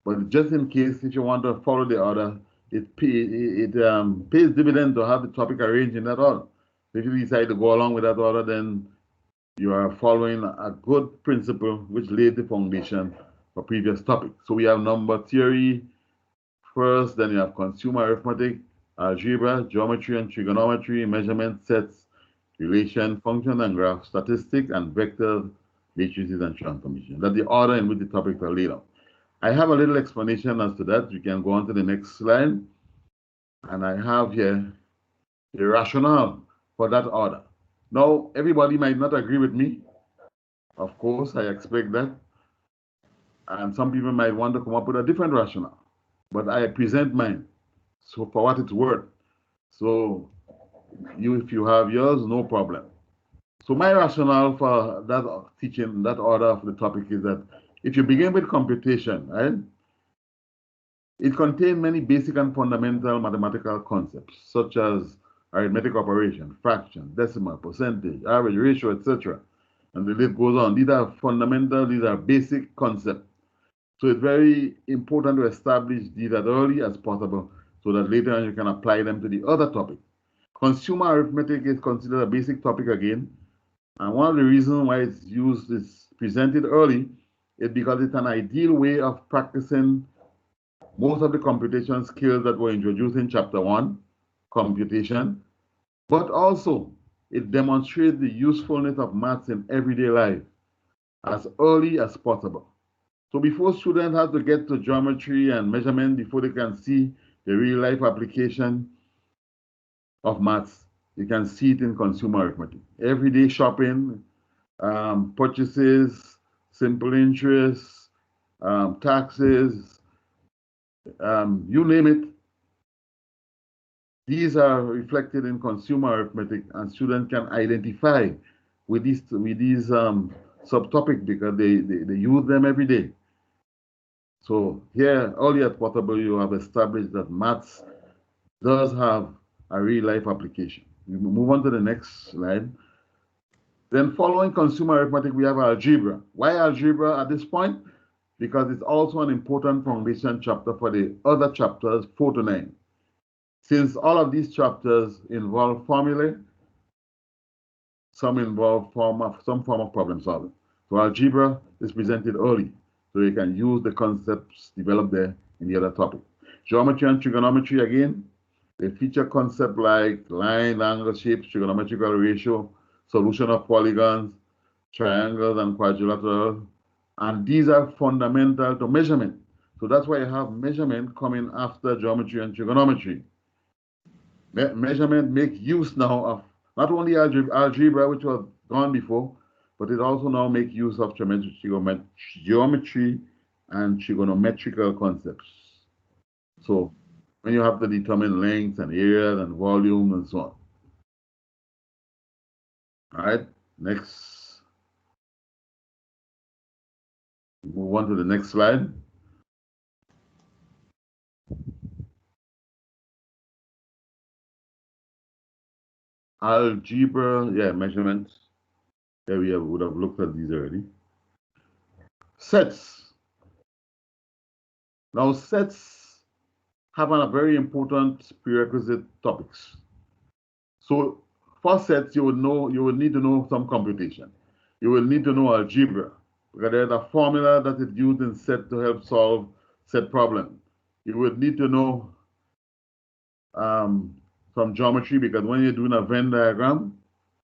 But just in case, if you want to follow the order, it pays dividend to have the topic arranged in that order. If you decide to go along with that order, then you are following a good principle which laid the foundation for previous topics. So we have number theory first, then you have consumer arithmetic, algebra, geometry and trigonometry, measurement sets, relation, function and graph, statistics, and vector, matrices, and transformation. That's the order in which the topics are laid out. I have a little explanation as to that. You can go on to the next slide. And I have here the rationale for that order. Now, everybody might not agree with me. Of course, I expect that. And some people might want to come up with a different rationale, but I present mine. So for what it's worth. So if you have yours, no problem. So my rationale for that teaching, that order of the topic is that if you begin with computation, right, it contains many basic and fundamental mathematical concepts, such as arithmetic operation, fraction, decimal, percentage, average, ratio, etc. And the list goes on. These are fundamental, these are basic concepts. So it's very important to establish these as early as possible so that later on you can apply them to the other topic. Consumer arithmetic is considered a basic topic again. And one of the reasons why it's used, is presented early, is because it's an ideal way of practicing most of the computation skills that were introduced in chapter 1, computation, but also it demonstrates the usefulness of maths in everyday life as early as possible. So before students have to get to geometry and measurement before they can see the real life application of maths, you can see it in consumer arithmetic. Everyday shopping, purchases, simple interest, taxes, you name it. These are reflected in consumer arithmetic, and students can identify with these subtopics because they use them every day. So here, early as possible, you have established that maths does have a real life application. We move on to the next slide. Then following consumer arithmetic, we have algebra. Why algebra at this point? Because it's also an important foundation chapter for the other chapters 4 to 9. Since all of these chapters involve formulae, some involve some form of problem solving. So algebra is presented early, so you can use the concepts developed there in the other topic. Geometry and trigonometry, again, they feature concepts like line, angle, shapes, trigonometrical ratio, solution of polygons, triangles, and quadrilaterals. And these are fundamental to measurement. So that's why you have measurement coming after geometry and trigonometry. Measurement make use now of not only algebra, which was gone before, but it also now make use of geometry and trigonometrical concepts. So when you have to determine lengths and areas and volume and so on. All right, next. Move on to the next slide. Algebra, yeah, measurements. Yeah, we would have looked at these already. Sets. Now, sets have a very important prerequisite topics. So for sets, you would need to know some computation. You will need to know algebra, because there's a formula that is used in set to help solve set problem. You would need to know some geometry, because when you're doing a Venn diagram,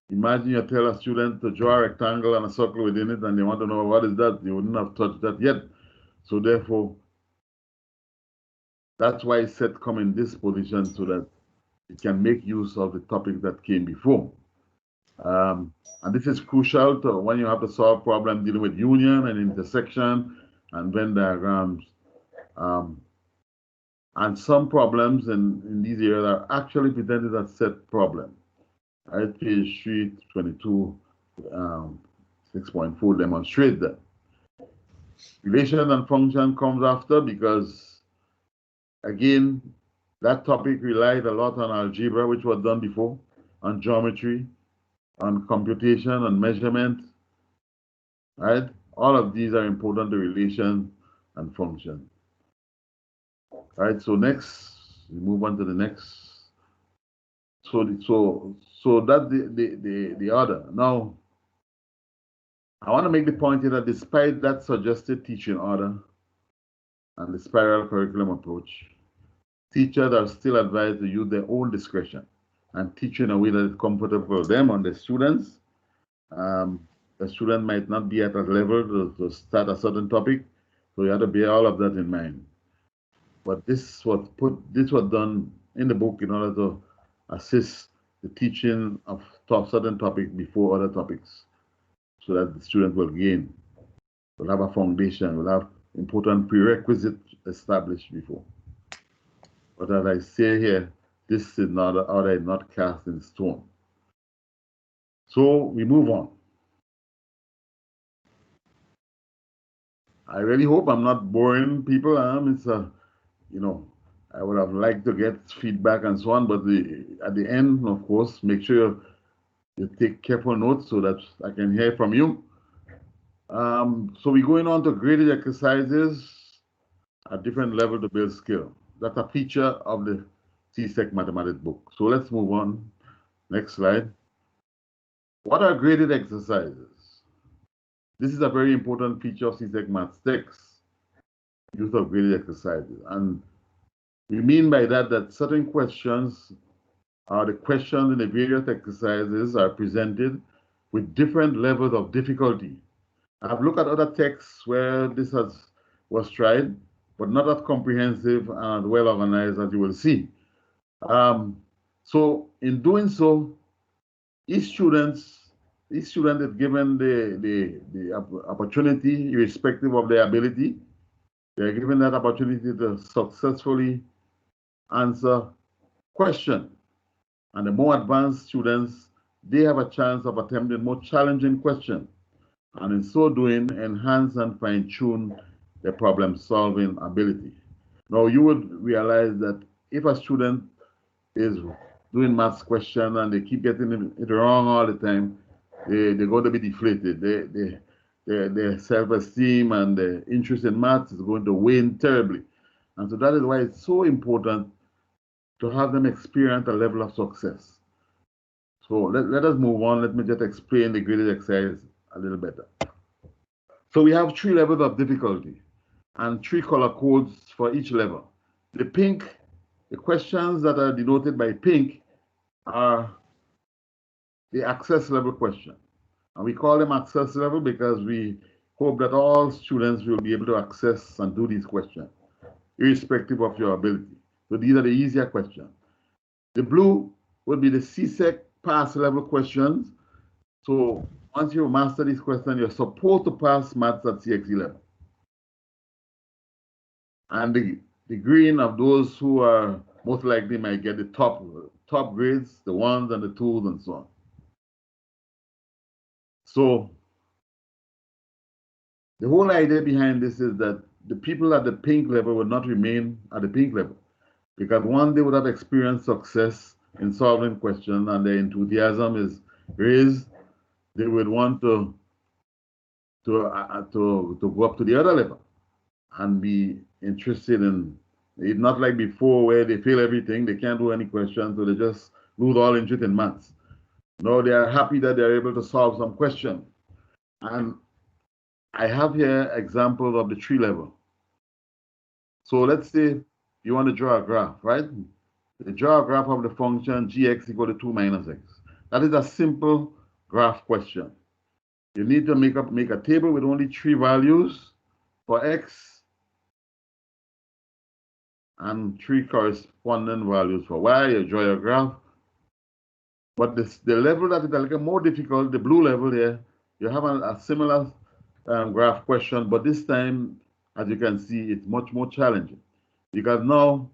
imagine you tell a student to draw a rectangle and a circle within it, and they want to know what is that. You wouldn't have touched that yet. So therefore, that's why set come in this position, so that it can make use of the topic that came before. And this is crucial to when you have to solve problems dealing with union and intersection and Venn diagrams. And some problems in these areas are actually presented as set problem. Right, page 322, 6.4 demonstrate that. Relation and function comes after, because again, that topic relied a lot on algebra, which was done before, on geometry, on computation, on measurement. Right? All of these are important to relation and function. Right, so next, we move on to the next. So that's the order. Now, I want to make the point here that despite that suggested teaching order and the spiral curriculum approach, teachers are still advised to use their own discretion and teach in a way that is comfortable for them and the students. The student might not be at a level to start a certain topic, so you have to bear all of that in mind. But this was done in the book in order to assist the teaching of certain topics before other topics, so that the student will gain, will have a foundation, will have important prerequisite established before. But as I say here, this is not order is not cast in stone. So we move on. I really hope I'm not boring people. It's I would have liked to get feedback and so on, but at the end, of course, make sure you take careful notes so that I can hear from you. So we're going on to graded exercises at different levels to build skill. That's a feature of the CSEC Mathematics book. So let's move on. Next slide. What are graded exercises? This is a very important feature of CSEC Maths text, use of graded exercises. And we mean by that certain questions the questions in the various exercises are presented with different levels of difficulty. I've looked at other texts where this was tried, but not as comprehensive and well organized as you will see. So in doing so, each student is given the opportunity, irrespective of their ability. They're given that opportunity to successfully answer questions. And the more advanced students, they have a chance of attempting more challenging questions, and in so doing, enhance and fine-tune their problem-solving ability. Now, you would realize that if a student is doing maths question and they keep getting it wrong all the time, they're going to be deflated. Their self-esteem and their interest in maths is going to wane terribly. And so that is why it's so important to have them experience a level of success. So let us move on. Let me just explain the graded exercise a little better. So we have 3 levels of difficulty and 3 color codes for each level. The questions that are denoted by pink are the access level question. And we call them access level because we hope that all students will be able to access and do these questions, irrespective of your ability. So these are the easier questions. The blue would be the CSEC pass level questions. So once you master these questions, you're supposed to pass maths at CXE level. And the green of those who are most likely might get the top grades, the 1s and the 2s and so on. So the whole idea behind this is that the people at the pink level will not remain at the pink level, because one, they would have experienced success in solving questions and their enthusiasm is raised. They would want to go up to the other level and be interested in it. Not like before where they fail everything, they can't do any questions, so they just lose all interest in maths. No, they are happy that they're able to solve some question. And I have here examples of the 3 level. So let's say you want to draw a graph, right? You draw a graph of the function gx equal to 2 minus x. That is a simple graph question. You need to make a table with only 3 values for x and 3 corresponding values for y. You draw your graph. But the level that is a little more difficult, the blue level here, you have a similar graph question, but this time, as you can see, it's much more challenging, because now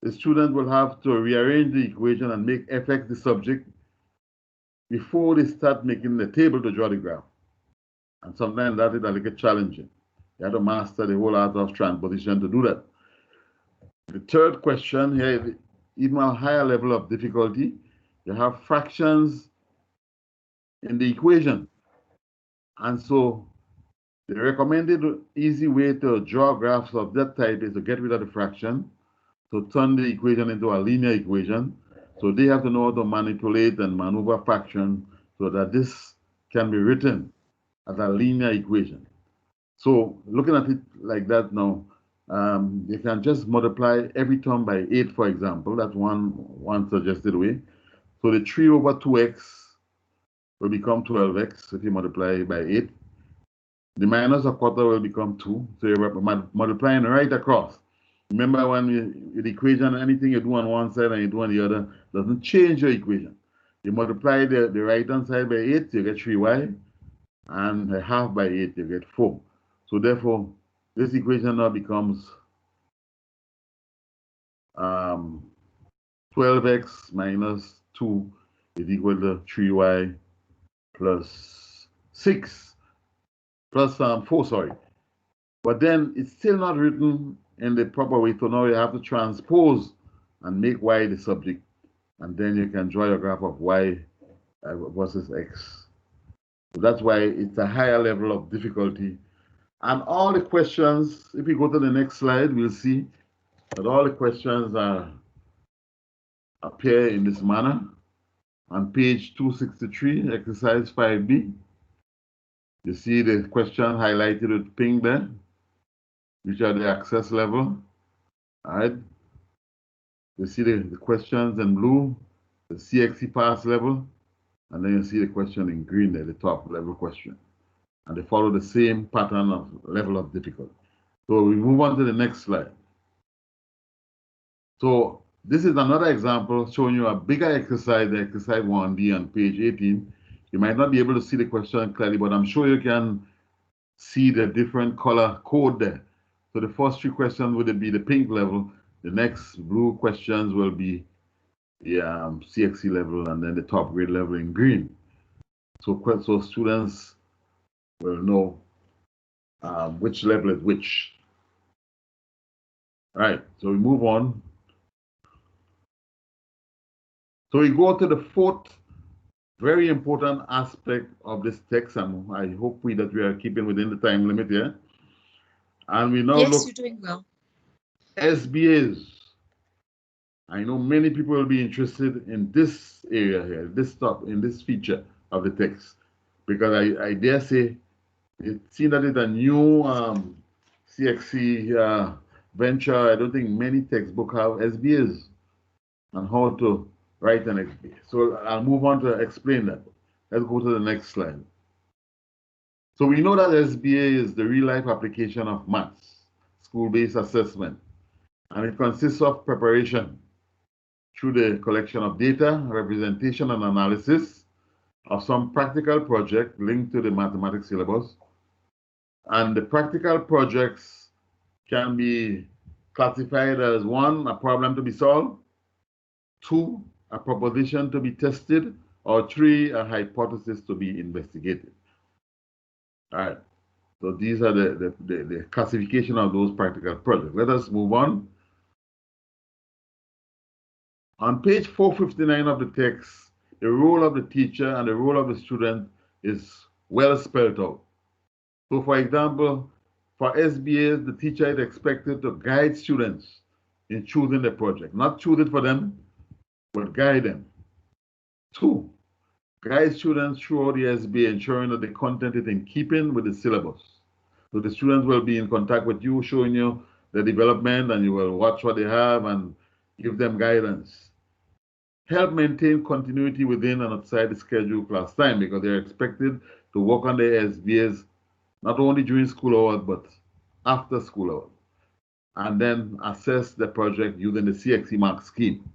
the student will have to rearrange the equation and make fx the subject before they start making the table to draw the graph. And sometimes that is a little challenging. You have to master the whole art of transposition to do that. The third question here is even a higher level of difficulty. You have fractions in the equation. And so the recommended easy way to draw graphs of that type is to get rid of the fraction, to turn the equation into a linear equation. So they have to know how to manipulate and maneuver fraction so that this can be written as a linear equation. So looking at it like that now, you can just multiply every term by 8, for example. That's one suggested way. So the 3 over 2x will become 12x if you multiply by 8. The minus a quarter will become 2. So you're multiplying right across. Remember, when the equation, anything you do on one side and you do on the other doesn't change your equation. You multiply the right-hand side by 8, you get 3y, and half by 8, you get 4. So therefore, This equation now becomes 12x minus 2 is equal to 3y plus 6 plus 4, sorry. But then it's still not written in the proper way, so now you have to transpose and make y the subject, and then you can draw your graph of y versus x. So that's why it's a higher level of difficulty. And all the questions, if we go to the next slide, we'll see that all the questions appear in this manner. On page 263, exercise 5B, you see the question highlighted with pink there, which are the access level. All right. You see the questions in blue, the CXC pass level, and then you see the question in green there, the top level question. And they follow the same pattern of level of difficulty. So we move on to the next slide. So this is another example showing you a bigger exercise, the exercise 1B on page 18. You might not be able to see the question clearly, but I'm sure you can see the different color code there. So the first 3 questions would be the pink level. The next blue questions will be the CXC level, and then the top grade level in green. So students will know which level is which. All right, so we move on. So we go to the 4th very important aspect of this text, and I hope that we are keeping within the time limit here. And we now look. Yes, you're doing well. SBAs. I know many people will be interested in this area here, in this feature of the text, because I dare say it seems that it's a new CXC venture. I don't think many textbooks have SBAs on how to write an SBA. So I'll move on to explain that. Let's go to the next slide. So we know that SBA is the real-life application of maths, school-based assessment, and it consists of preparation through the collection of data, representation, and analysis of some practical project linked to the mathematics syllabus. And the practical projects can be classified as 1, a problem to be solved, 2, a proposition to be tested, or 3, a hypothesis to be investigated. All right, so these are the classification of those practical projects. Let us move on. On page 459 of the text, the role of the teacher and the role of the student is well spelled out. So for example, for SBAs, the teacher is expected to guide students in choosing the project. Not choose it for them, but guide them. 2, guide students throughout the SBA, ensuring that the content is in keeping with the syllabus. So the students will be in contact with you, showing you the development, and you will watch what they have and give them guidance. Help maintain continuity within and outside the scheduled class time, because they're expected to work on their SBAs not only during school hours, but after school hours. And then assess the project using the CXC mark scheme.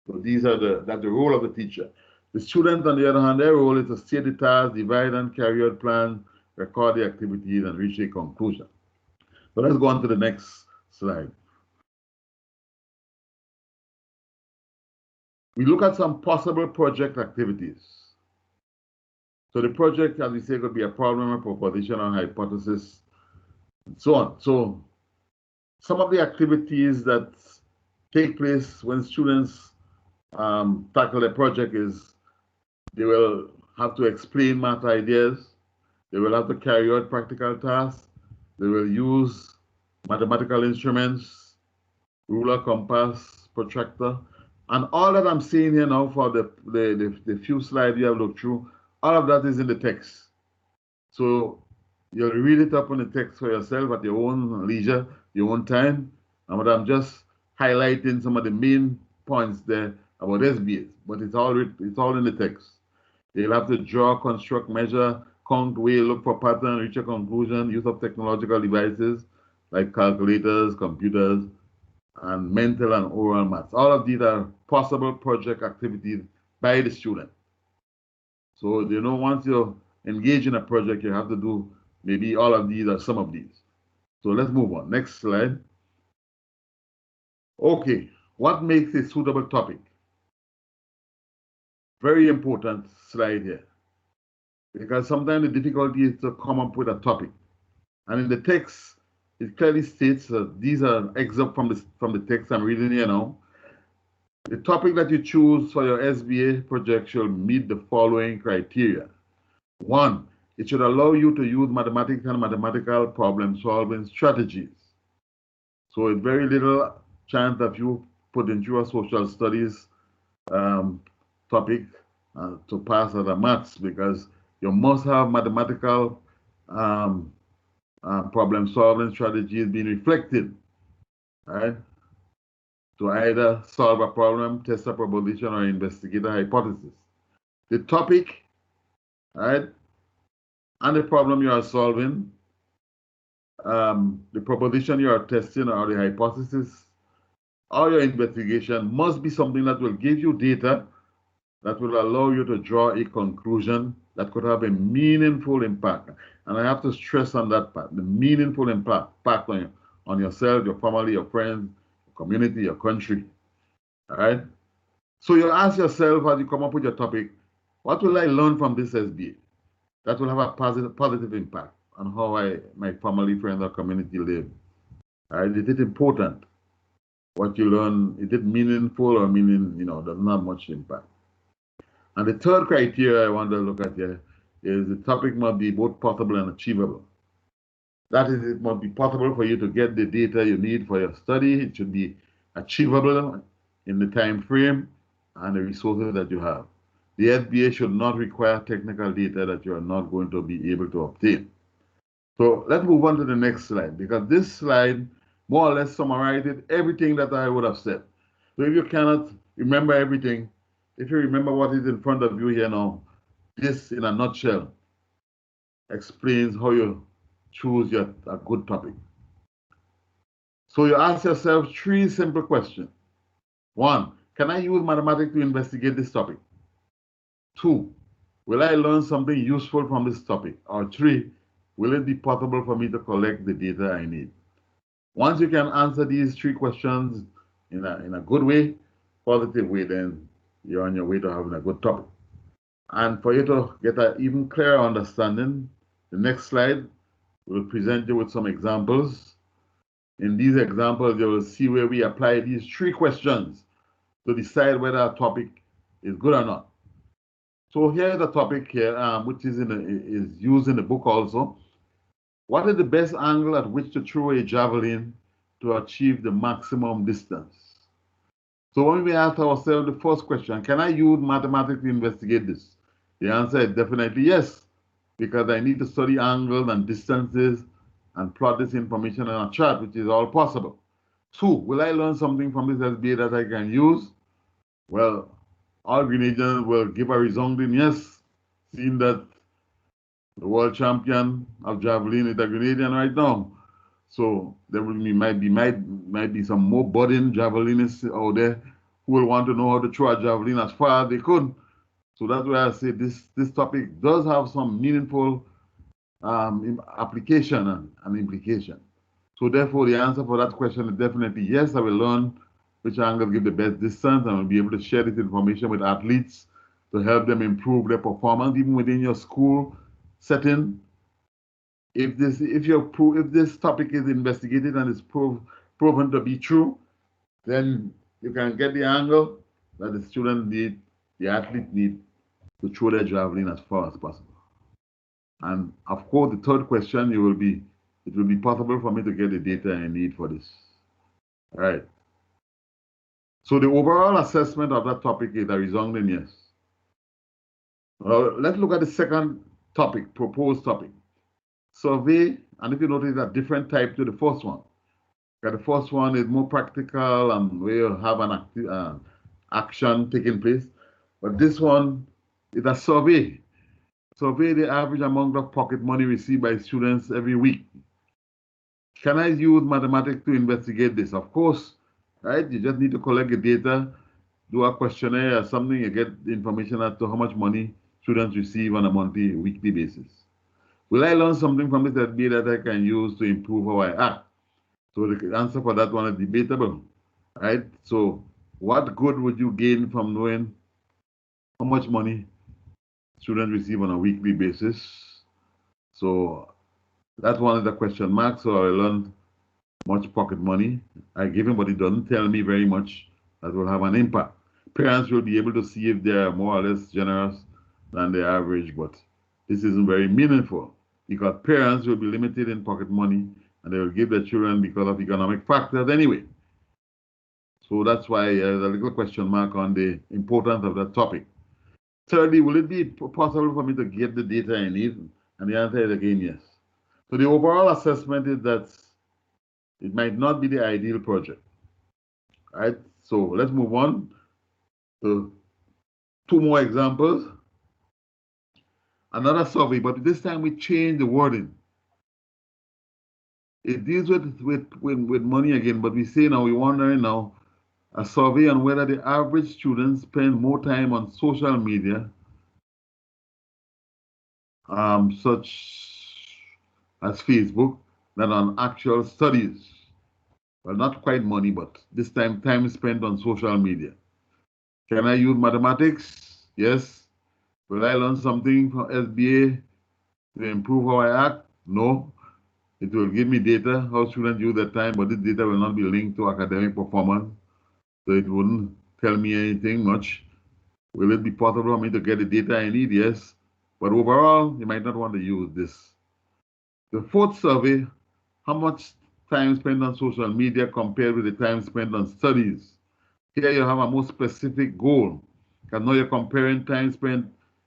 So that's the role of the teacher. The student, on the other hand, their role is to state the task, divide and carry out plans, record the activities, and reach a conclusion. So let's go on to the next slide. We look at some possible project activities. So the project, as we say, could be a problem, a proposition, or hypothesis, and so on. So some of the activities that take place when students tackle a project is they will have to explain math ideas, they will have to carry out practical tasks, they will use mathematical instruments, ruler, compass, protractor, and all that I'm saying here now for the few slides you have looked through, all of that is in the text. So you'll read it up on the text for yourself at your own leisure, your own time. And what I'm just highlighting some of the main points there about SBAs, but it's all in the text. You'll have to draw, construct, measure, count, weigh, look for pattern, reach a conclusion, use of technological devices like calculators, computers, and mental and oral maths. All of these are possible project activities by the student. So, once you engage in a project, you have to do maybe all of these or some of these. So let's move on. Next slide. Okay, what makes a suitable topic? Very important slide here, because sometimes the difficulty is to come up with a topic. And in the text, it clearly states that these are excerpts from the text I'm reading here now. The topic that you choose for your SBA project should meet the following criteria. 1, it should allow you to use mathematics and mathematical problem-solving strategies. So it's very little chance that you put into a social studies topic to pass as a maths, because you must have mathematical problem-solving strategies being reflected, right? To either solve a problem, test a proposition, or investigate a hypothesis. The topic, right, and the problem you are solving, the proposition you are testing, or the hypothesis, or your investigation must be something that will give you data that will allow you to draw a conclusion that could have a meaningful impact. And I have to stress on that part, the meaningful impact on yourself, your family, your friends, your community, your country. All right? So you ask yourself as you come up with your topic, what will I learn from this SBA that will have a positive impact on how my family, friends, or community live? All right? Is it important? What you learn, is it meaningful or does not have much impact? And the third criteria I want to look at here is the topic must be both possible and achievable. That is, it must be possible for you to get the data you need for your study. It should be achievable in the time frame and the resources that you have. The SBA should not require technical data that you are not going to be able to obtain. So let's move on to the next slide, because this slide more or less summarizes everything that I would have said. So if you cannot remember everything, if you remember what is in front of you here now, this in a nutshell explains how you choose a good topic. So you ask yourself 3 simple questions. 1, can I use mathematics to investigate this topic? 2, will I learn something useful from this topic? Or 3, will it be possible for me to collect the data I need? Once you can answer these 3 questions in a good way, positive way, then you're on your way to having a good topic. And for you to get an even clearer understanding, the next slide will present you with some examples. In these examples, you will see where we apply these 3 questions to decide whether a topic is good or not. So here's a topic here, which is used in the book also. What is the best angle at which to throw a javelin to achieve the maximum distance? So when we ask ourselves the first question, can I use mathematics to investigate this? The answer is definitely yes, because I need to study angles and distances and plot this information on a chart, which is all possible. 2, will I learn something from this SBA that I can use? Well, all Grenadians will give a resounding yes, seeing that the world champion of javelin is a Grenadian right now. So there might be some more budding javelinists out there who will want to know how to throw a javelin as far as they could. So that's why I say this topic does have some meaningful application and implication. So therefore, the answer for that question is definitely yes. I will learn which angle give the best distance, and I'll be able to share this information with athletes to help them improve their performance, even within your school setting. If this topic is investigated and is proven to be true, then you can get the angle that the student need, the athlete need to throw their javelin as far as possible. And of course, the third question, it will be possible for me to get the data I need for this. All right. So the overall assessment of that topic is a resounding yes. Let's look at the second topic, proposed topic. Survey, and if you notice, a different type to the first one. Okay, the first one is more practical and where you have an action taking place. But this one is a survey. Survey the average amount of pocket money received by students every week. Can I use mathematics to investigate this? Of course, right? You just need to collect the data, do a questionnaire or something, you get the information as to how much money students receive on a monthly, weekly basis. Will I learn something from this SBA that I can use to improve how I act? So the answer for that one is debatable, right? So what good would you gain from knowing how much money students receive on a weekly basis? So that one is a question mark. So I learned much pocket money I give him, but it doesn't tell me very much that will have an impact. Parents will be able to see if they are more or less generous than the average, but this isn't very meaningful because parents will be limited in pocket money and they will give their children because of economic factors anyway. So that's why there's a little question mark on the importance of that topic. Thirdly, will it be possible for me to get the data I need? And the answer is again yes. So the overall assessment is that it might not be the ideal project. Right? So let's move on to two more examples. Another survey, but this time we change the wording. It deals with money again, but we say now, we're wondering now, a survey on whether the average student spend more time on social media, such as Facebook, than on actual studies. Well, not quite money, but this time spent on social media. Can I use mathematics? Yes. Will I learn something from SBA to improve how I act? No. It will give me data, how students use their time, but this data will not be linked to academic performance. So it wouldn't tell me anything much. Will it be possible for me to get the data I need? Yes. But overall, you might not want to use this. The fourth survey, how much time spent on social media compared with the time spent on studies? Here you have a more specific goal, because now you're comparing time spent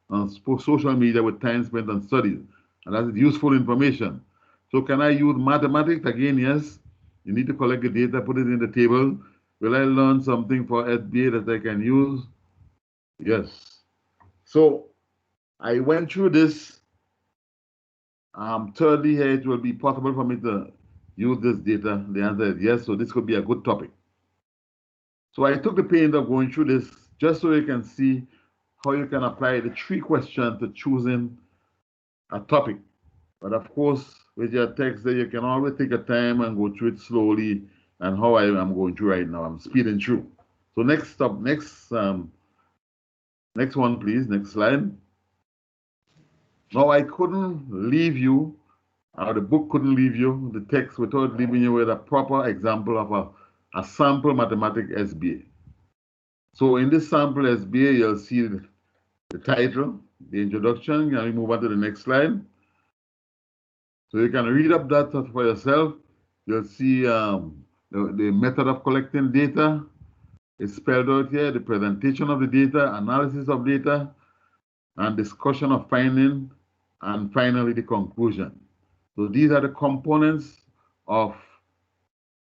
on social media with time spent on studies, and that is useful information. So can I use mathematics? Again, yes. You need to collect the data, put it in the table. Will I learn something for SBA that I can use? Yes. So I went through this. Thirdly, here it will be possible for me to use this data. The answer is yes, so this could be a good topic. So I took the pain of going through this just so you can see how you can apply the 3 questions to choosing a topic. But of course, with your text there, you can always take your time and go through it slowly, and how I am going through right now. I'm speeding through. So next one, please. Next slide. Now I couldn't leave you, or the book couldn't leave you, the text, without leaving you with a proper example of a sample mathematics SBA. So in this sample SBA, you'll see the title, the introduction. Can we move on to the next slide? So you can read up that for yourself. You'll see the method of collecting data is spelled out here, the presentation of the data, analysis of data, and discussion of finding, and finally the conclusion. So these are the components of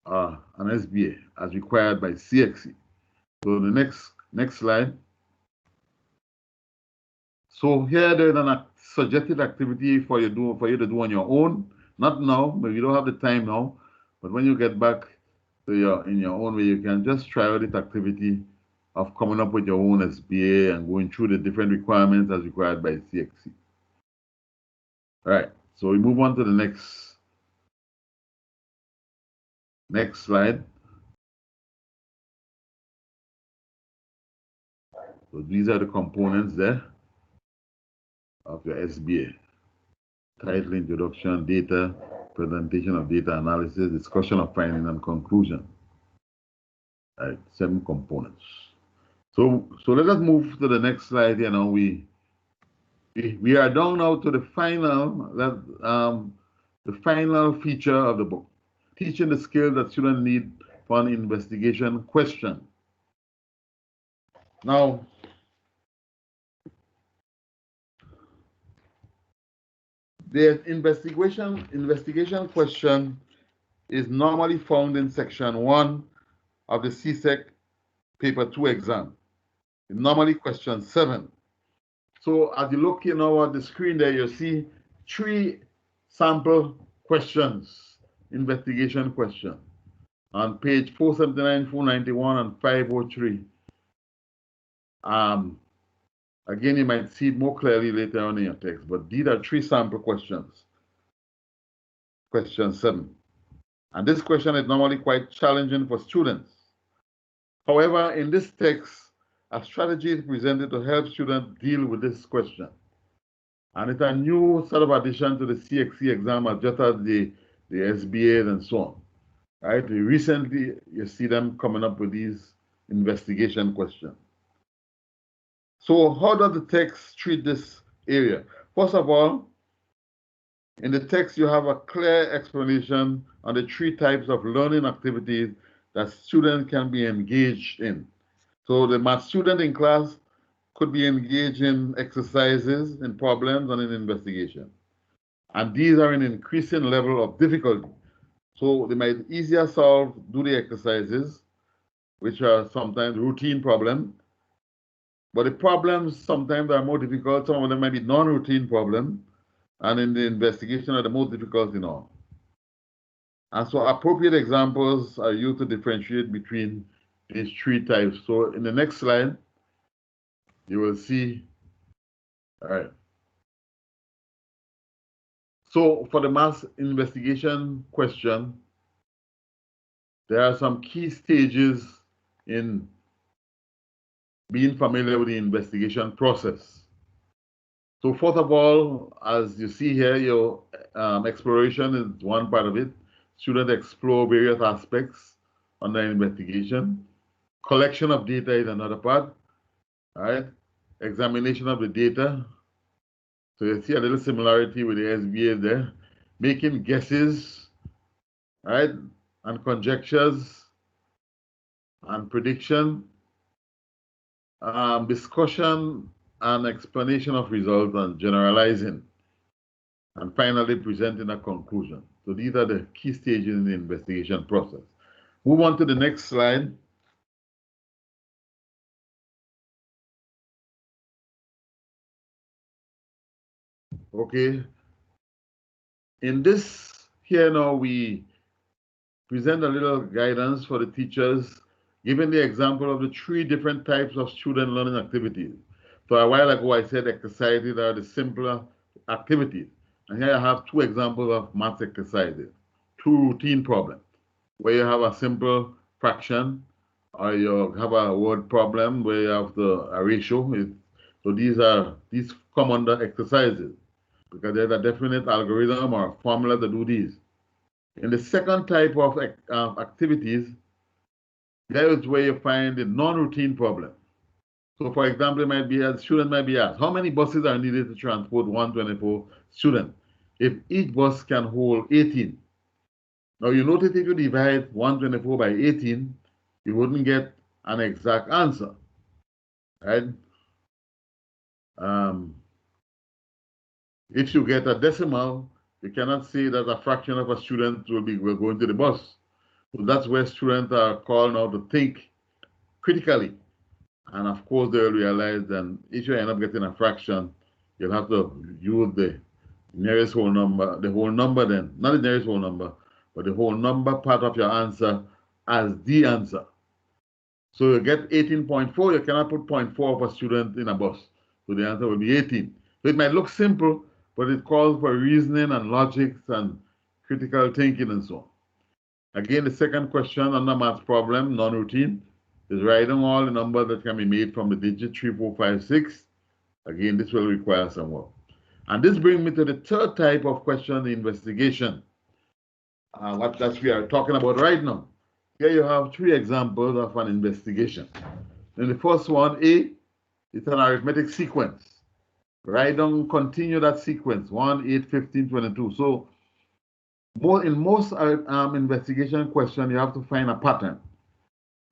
an SBA as required by CXC. So the next slide. So here there's a suggested activity for you to do on your own. Not now, maybe you don't have the time now, but when you get back to in your own way, you can just try out this activity of coming up with your own SBA and going through the different requirements as required by CXC. All right, so we move on to the next slide. So these are the components there of your SBA. Title, introduction, data, presentation of data analysis, discussion of finding, and conclusion. All right, 7 components. So let us move to the next slide here now. We are down now to the final feature of the book, teaching the skills that students need for an investigation question. Now, the investigation question is normally found in section 1 of the CSEC paper 2 exam. It's normally question 7. So as you look here now at the screen there, you see 3 sample questions, investigation question, on page 479, 491, and 503. Again, you might see it more clearly later on in your text, but these are 3 sample questions. Question 7. And this question is normally quite challenging for students. However, in this text, a strategy is presented to help students deal with this question. And it's a new sort of addition to the CXC exam, just as the SBAs and so on. Right? Recently, you see them coming up with these investigation questions. So how does the text treat this area? First of all, in the text, you have a clear explanation on the 3 types of learning activities that students can be engaged in. So the math student in class could be engaged in exercises, in problems, and in investigation. And these are in increasing level of difficulty. So they might easier do the exercises, which are sometimes routine problems. But the problems sometimes are more difficult. Some of them might be non-routine problems. And in the investigation are the most difficult in all. And so appropriate examples are used to differentiate between these 3 types. So in the next slide, you will see, all right. So for the math investigation question, there are some key stages in being familiar with the investigation process. So first of all, as you see here, your exploration is one part of it. Students explore various aspects on the investigation. Collection of data is another part. All right. Examination of the data. So you see a little similarity with the SBA there. Making guesses, right, and conjectures and prediction. Discussion and explanation of results and generalizing. And finally, presenting a conclusion. So these are the key stages in the investigation process. Move on to the next slide. Okay. In this here now, we present a little guidance for the teachers, giving the example of the 3 different types of student learning activities. So a while ago, I said exercises are the simpler activities. And here I have 2 examples of math exercises, 2 routine problems, where you have a simple fraction, or you have a word problem where you have a ratio. So these come under exercises, because there's a definite algorithm or formula to do these. In the second type of activities, that is where you find the non-routine problem. So for example, a student might be asked, how many buses are needed to transport 124 students? If each bus can hold 18. Now you notice if you divide 124 by 18, you wouldn't get an exact answer, right? If you get a decimal, you cannot say that a fraction of a student will go into the bus. So that's where students are called now to think critically. And of course, they'll realize that if you end up getting a fraction, you'll have to use the nearest whole number, the whole number then, not the nearest whole number, but the whole number part of your answer as the answer. So you get 18.4, you cannot put 0.4 of a student in a bus. So the answer will be 18. So it might look simple, but it calls for reasoning and logic and critical thinking and so on. Again, the second question on the math problem, non-routine, is writing all the numbers that can be made from the digit 3, 4, 5, 6. Again, this will require some work. And this brings me to the third type of question, the investigation. What we are talking about right now. Here you have 3 examples of an investigation. In the first one, A, it's an arithmetic sequence. Write down, continue that sequence, 1, 8, 15, 22. So in most investigation questions, you have to find a pattern.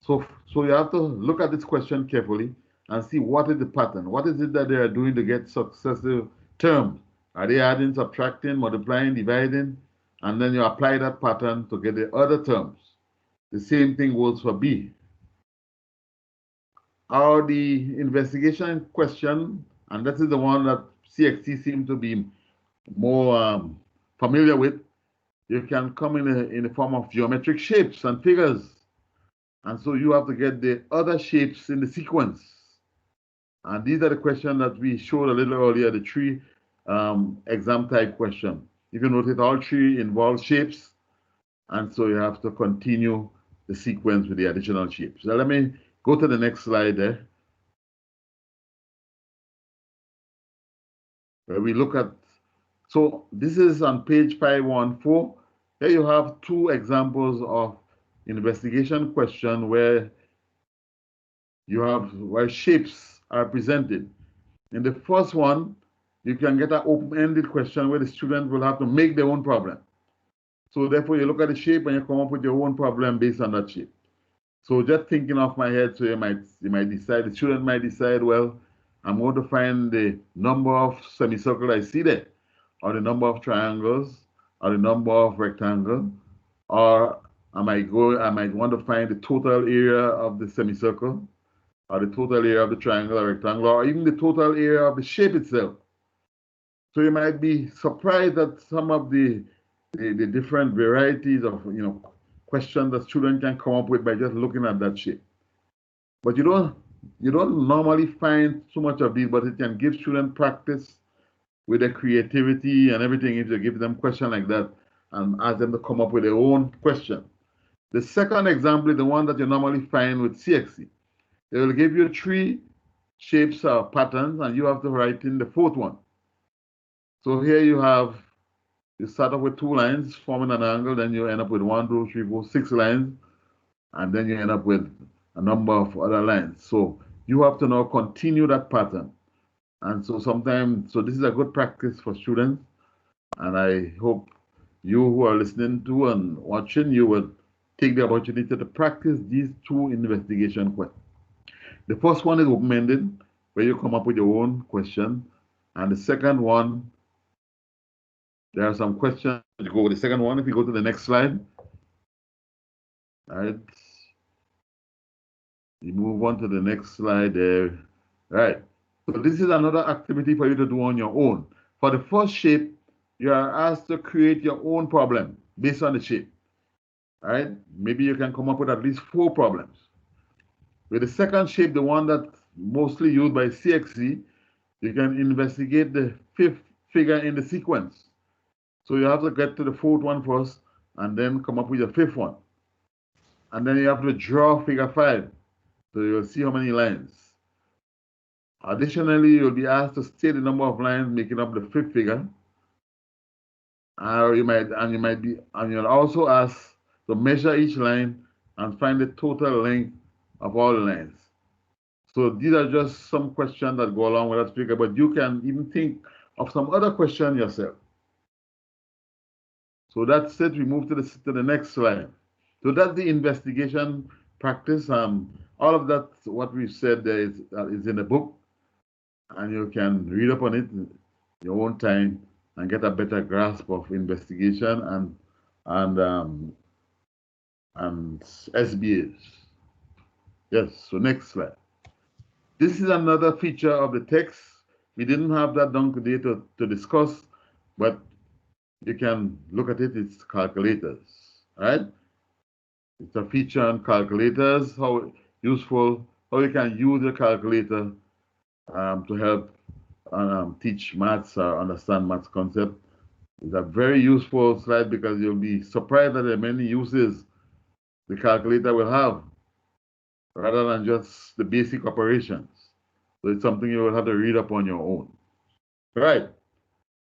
So you have to look at this question carefully and see what is the pattern. What is it that they are doing to get successive terms? Are they adding, subtracting, multiplying, dividing? And then you apply that pattern to get the other terms. The same thing goes for B. Or the investigation question, and that is the one that CXC seems to be more familiar with, you can come in the form of geometric shapes and figures. And so you have to get the other shapes in the sequence. And these are the questions that we showed a little earlier, the three exam type questions. If you notice, all three involve shapes, and so you have to continue the sequence with the additional shapes. So let me go to the next slide there, where we look at, so this is on page 514. Here you have two examples of investigation question where where shapes are presented. In the first one, you can get an open-ended question where the student will have to make their own problem. So therefore, you look at the shape and you come up with your own problem based on that shape. So just thinking off my head, so you might decide, the student might decide, well, I'm going to find the number of semicircles I see there, or the number of triangles, or the number of rectangles, or I might want to find the total area of the semicircle, or the total area of the triangle or rectangle, or even the total area of the shape itself. So you might be surprised at some of the different varieties of questions that students can come up with by just looking at that shape. But you don't normally find so much of these, but it can give students practice with their creativity and everything if you give them questions like that and ask them to come up with their own question. The second example is the one that you normally find with CXC. They will give you three shapes or patterns, and you have to write in the fourth one. So here you start off with 2 lines forming an angle, then you end up with 1, 2, 3, 4, 6 lines, and then you end up with a number of other lines. So you have to now continue that pattern. And so this is a good practice for students, and I hope you who are listening to and watching, you will take the opportunity to practice these 2 investigation questions. The first one is open-ended, where you come up with your own question. And the second one, there are some questions. You go with the second one. If you go to the next slide. All right. You move on to the next slide there. Right. So this is another activity for you to do on your own. For the first shape, you are asked to create your own problem based on the shape. All right. Maybe you can come up with at least 4 problems. With the second shape, the one that's mostly used by CXC, you can investigate the 5th figure in the sequence. So you have to get to the 4th one first, and then come up with your 5th one. And then you have to draw figure 5. So you'll see how many lines. Additionally, you'll be asked to state the number of lines making up the 5th figure. You'll also asked to measure each line and find the total length of all the lines. So these are just some questions that go along with that figure, but you can even think of some other question yourself. So that's it. We move to the next slide. So that's the investigation practice. All of that, what we've said there is in the book, and you can read up on it in your own time and get a better grasp of investigation and SBAs. Yes. So next slide. This is another feature of the text. We didn't have that done today to discuss, but you can look at it. It's calculators, right? It's a feature on calculators, how useful, how you can use a calculator to help teach maths or understand maths concept. It's a very useful slide because you'll be surprised that there are many uses the calculator will have rather than just the basic operations. So it's something you will have to read up on your own. Right.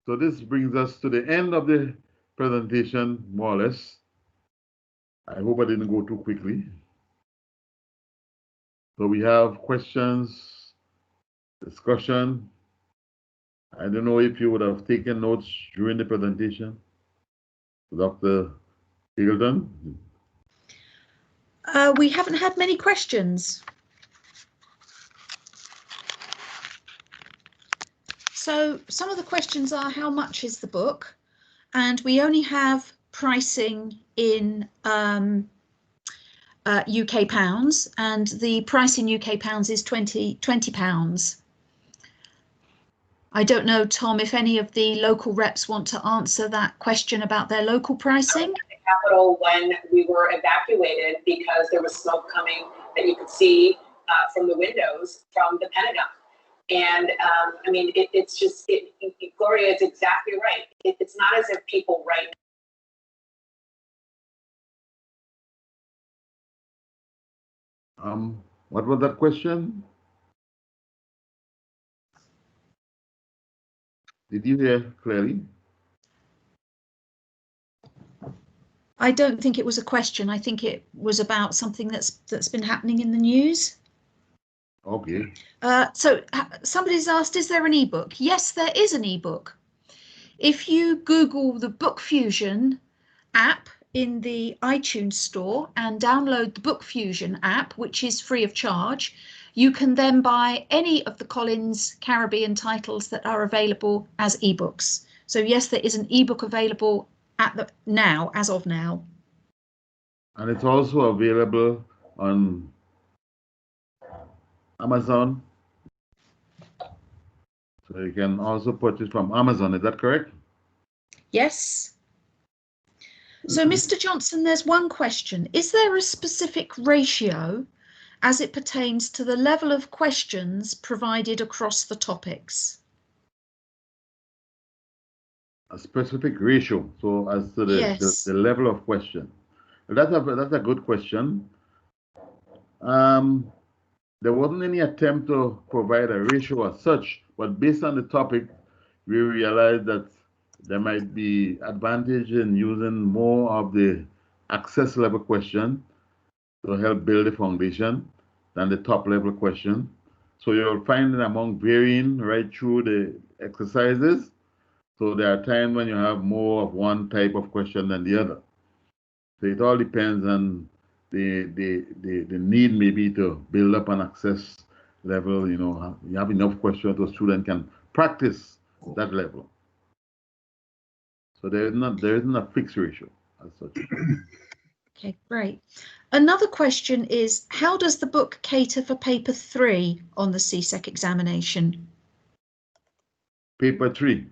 So this brings us to the end of the presentation, more or less. I hope I didn't go too quickly. So we have questions, discussion. I don't know if you would have taken notes during the presentation. Dr. Eagleton? We haven't had many questions. So some of the questions are, how much is the book? And we only have pricing in UK pounds, and the price in UK pounds is £20. I don't know, Tom, if any of the local reps want to answer that question about their local pricing. Capitol when we were evacuated because there was smoke coming that you could see from the windows from the Pentagon. And I mean, it's just, Gloria is exactly right. It's not as if people write. What was that question? Did you hear clearly? I don't think it was a question. I think it was about something that's been happening in the news. Okay. So somebody's asked, is there an ebook? Yes, there is an ebook. If you Google the Book Fusion app in the iTunes store and download the Book Fusion app, which is free of charge, you can then buy any of the Collins Caribbean titles that are available as ebooks. So yes, there is an ebook available as of now. And it's also available on Amazon. So you can also purchase from Amazon, is that correct? Yes. So Mr. Johnson, there's one question. Is there a specific ratio as it pertains to the level of questions provided across the topics? A specific ratio, so as to Yes. the level of question. That's a good question. There wasn't any attempt to provide a ratio as such, but based on the topic, we realized that there might be advantage in using more of the access level question to help build the foundation than the top level question. So you'll find it among varying right through the exercises. So there are times when you have more of one type of question than the other. So it all depends on the need maybe to build up an access level, you have enough questions so students can practice that level. So there isn't a fixed ratio as such. Okay, great. Another question is, how does the book cater for paper 3 on the CSEC examination? Paper 3.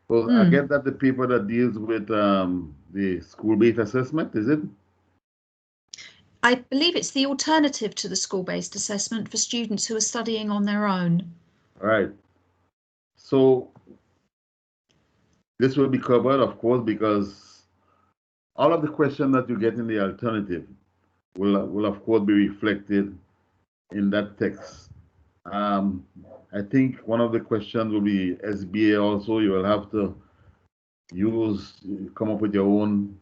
Well, I get that the paper that deals with the school-based assessment, is it? I believe it's the alternative to the school-based assessment for students who are studying on their own. Right. So this will be covered, of course, because all of the questions that you get in the alternative will of course be reflected in that text. I think one of the questions will be SBA also. You will have to come up with your own,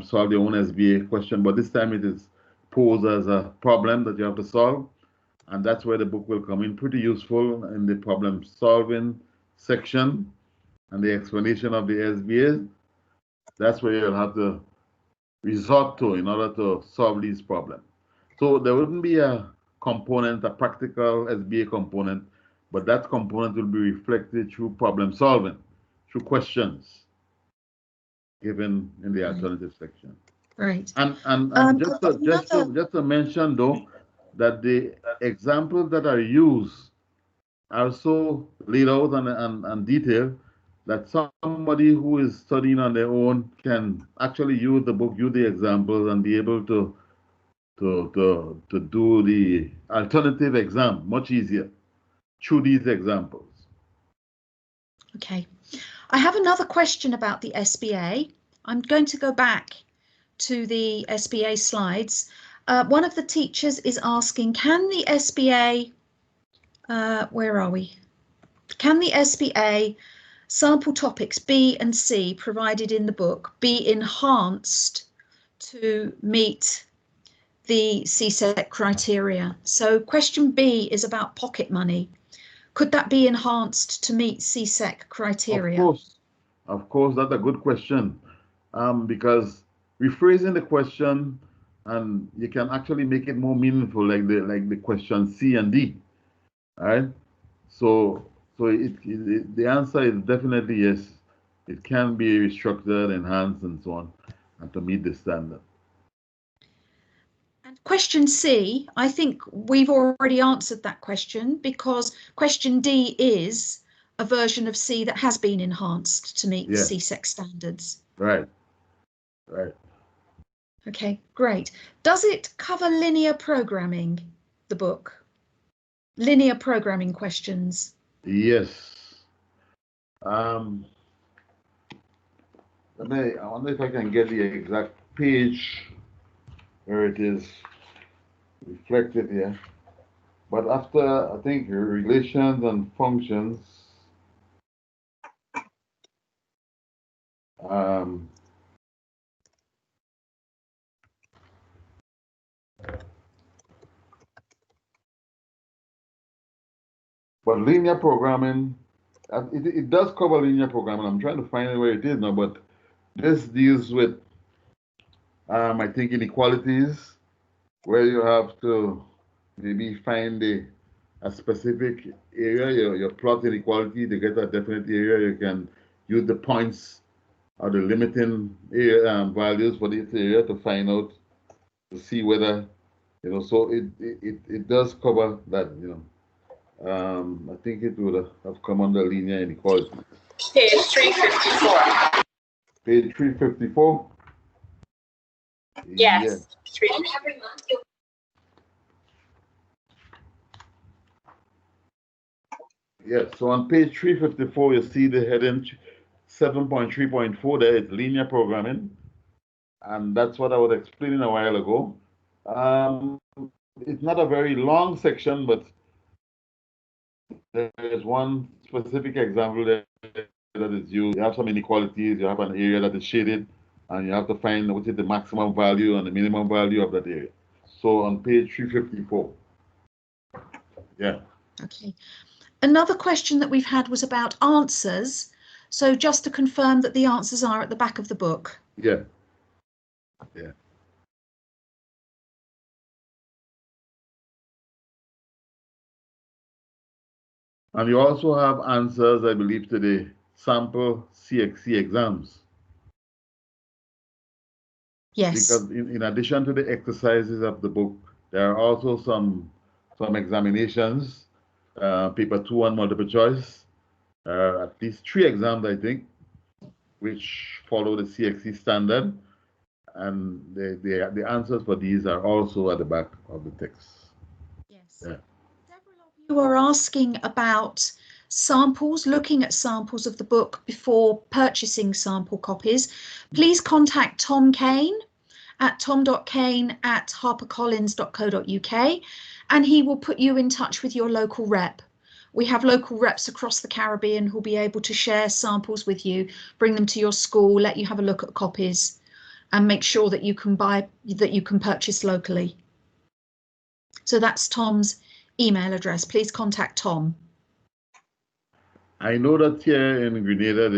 solve your own SBA question, but this time it is posed as a problem that you have to solve. And that's where the book will come in pretty useful in the problem solving section and the explanation of the SBA. That's where you'll have to resort to in order to solve these problems. So there wouldn't be a component, a practical SBA component, but that component will be reflected through problem solving, through questions given in the alternative section. Right. And just to mention though, that the examples that are used are so laid out and detailed that somebody who is studying on their own can actually use the book, use the examples, and be able to do the alternative exam much easier through these examples. Okay. I have another question about the SBA. I'm going to go back to the SBA slides. One of the teachers is asking, can the SBA, where are we? Can the SBA sample topics B and C provided in the book be enhanced to meet the CSEC criteria? So question B is about pocket money. Could that be enhanced to meet CSEC criteria? Of course, that's a good question, because rephrasing the question, and you can actually make it more meaningful, like the question C and D. All right. So the answer is definitely yes. It can be restructured, enhanced, and so on, and to meet the standard. And question C, I think we've already answered that question, because question D is a version of C that has been enhanced to meet the CSEC standards. Right. Okay, great. Does it cover linear programming, the book? Linear programming questions? Yes. I wonder if I can get the exact page where it is reflected here. But after, I think, relations and functions, but linear programming, it does cover linear programming. I'm trying to find where it is now, but this deals with, I think, inequalities, where you have to maybe find a specific area, your plot inequality to get a definite area. You can use the points or the limiting area, values for this area to find out, to see whether, so it does cover that, I think it would have come under linear inequality. Page 354. Page 354? Yes. Yeah. Yeah, so on page 354, you see the heading 7.3.4 there, it's linear programming. And that's what I was explaining a while ago. It's not a very long section, but there is one specific example there that is used. You have some inequalities, you have an area that is shaded, and you have to find what is the maximum value and the minimum value of that area. So on page 354. Yeah. Okay. Another question that we've had was about answers. So just to confirm that the answers are at the back of the book. Yeah. Yeah. And you also have answers, I believe, to the sample CXC exams. Yes. Because in addition to the exercises of the book, there are also some examinations, paper 2 and multiple choice, at least 3 exams, I think, which follow the CXC standard. And the answers for these are also at the back of the text. Yes. Yeah. Several of you are asking about samples, looking at samples of the book before purchasing sample copies. Please contact Tom Kane at tom.kane@harpercollins.co.uk, and he will put you in touch with your local rep. We have local reps across the Caribbean who'll be able to share samples with you, bring them to your school, let you have a look at copies, and make sure that you can purchase locally. So that's Tom's email address. Please contact Tom. I know that here in Grenada,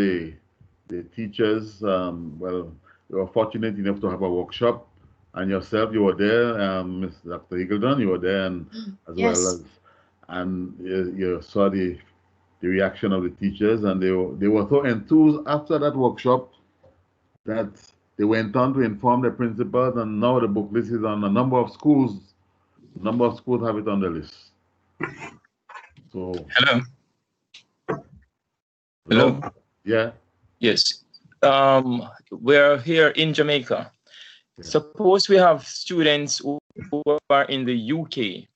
the teachers, well, you were fortunate enough to have a workshop, and yourself, you were there, Dr. Eagleton, you were there, and as Yes. well as, and you saw the reaction of the teachers, and they were so enthused after that workshop that they went on to inform the principals, and now the book list is on a number of schools. A number of schools have it on the list. So. Hello. Hello. Yeah. Yes. We're here in Jamaica. Yeah. Suppose we have students who are in the UK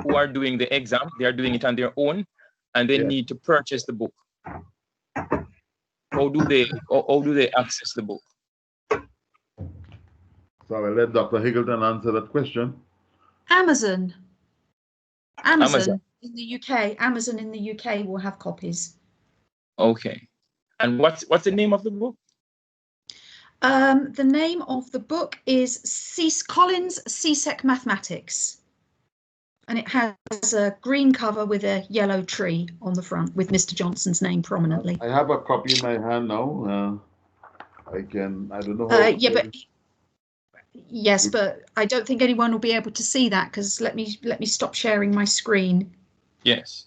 who are doing the exam. They are doing it on their own, and they need to purchase the book. How do they access the book? So I'll let Dr. Higgleton answer that question. Amazon in the UK. Amazon in the UK will have copies. Okay. And what's the name of the book? The name of the book is Collins CSEC Mathematics, and it has a green cover with a yellow tree on the front with Mr. Johnson's name prominently. I have a copy in my hand now. I don't know how. Yes, but I don't think anyone will be able to see that, because let me stop sharing my screen. Yes.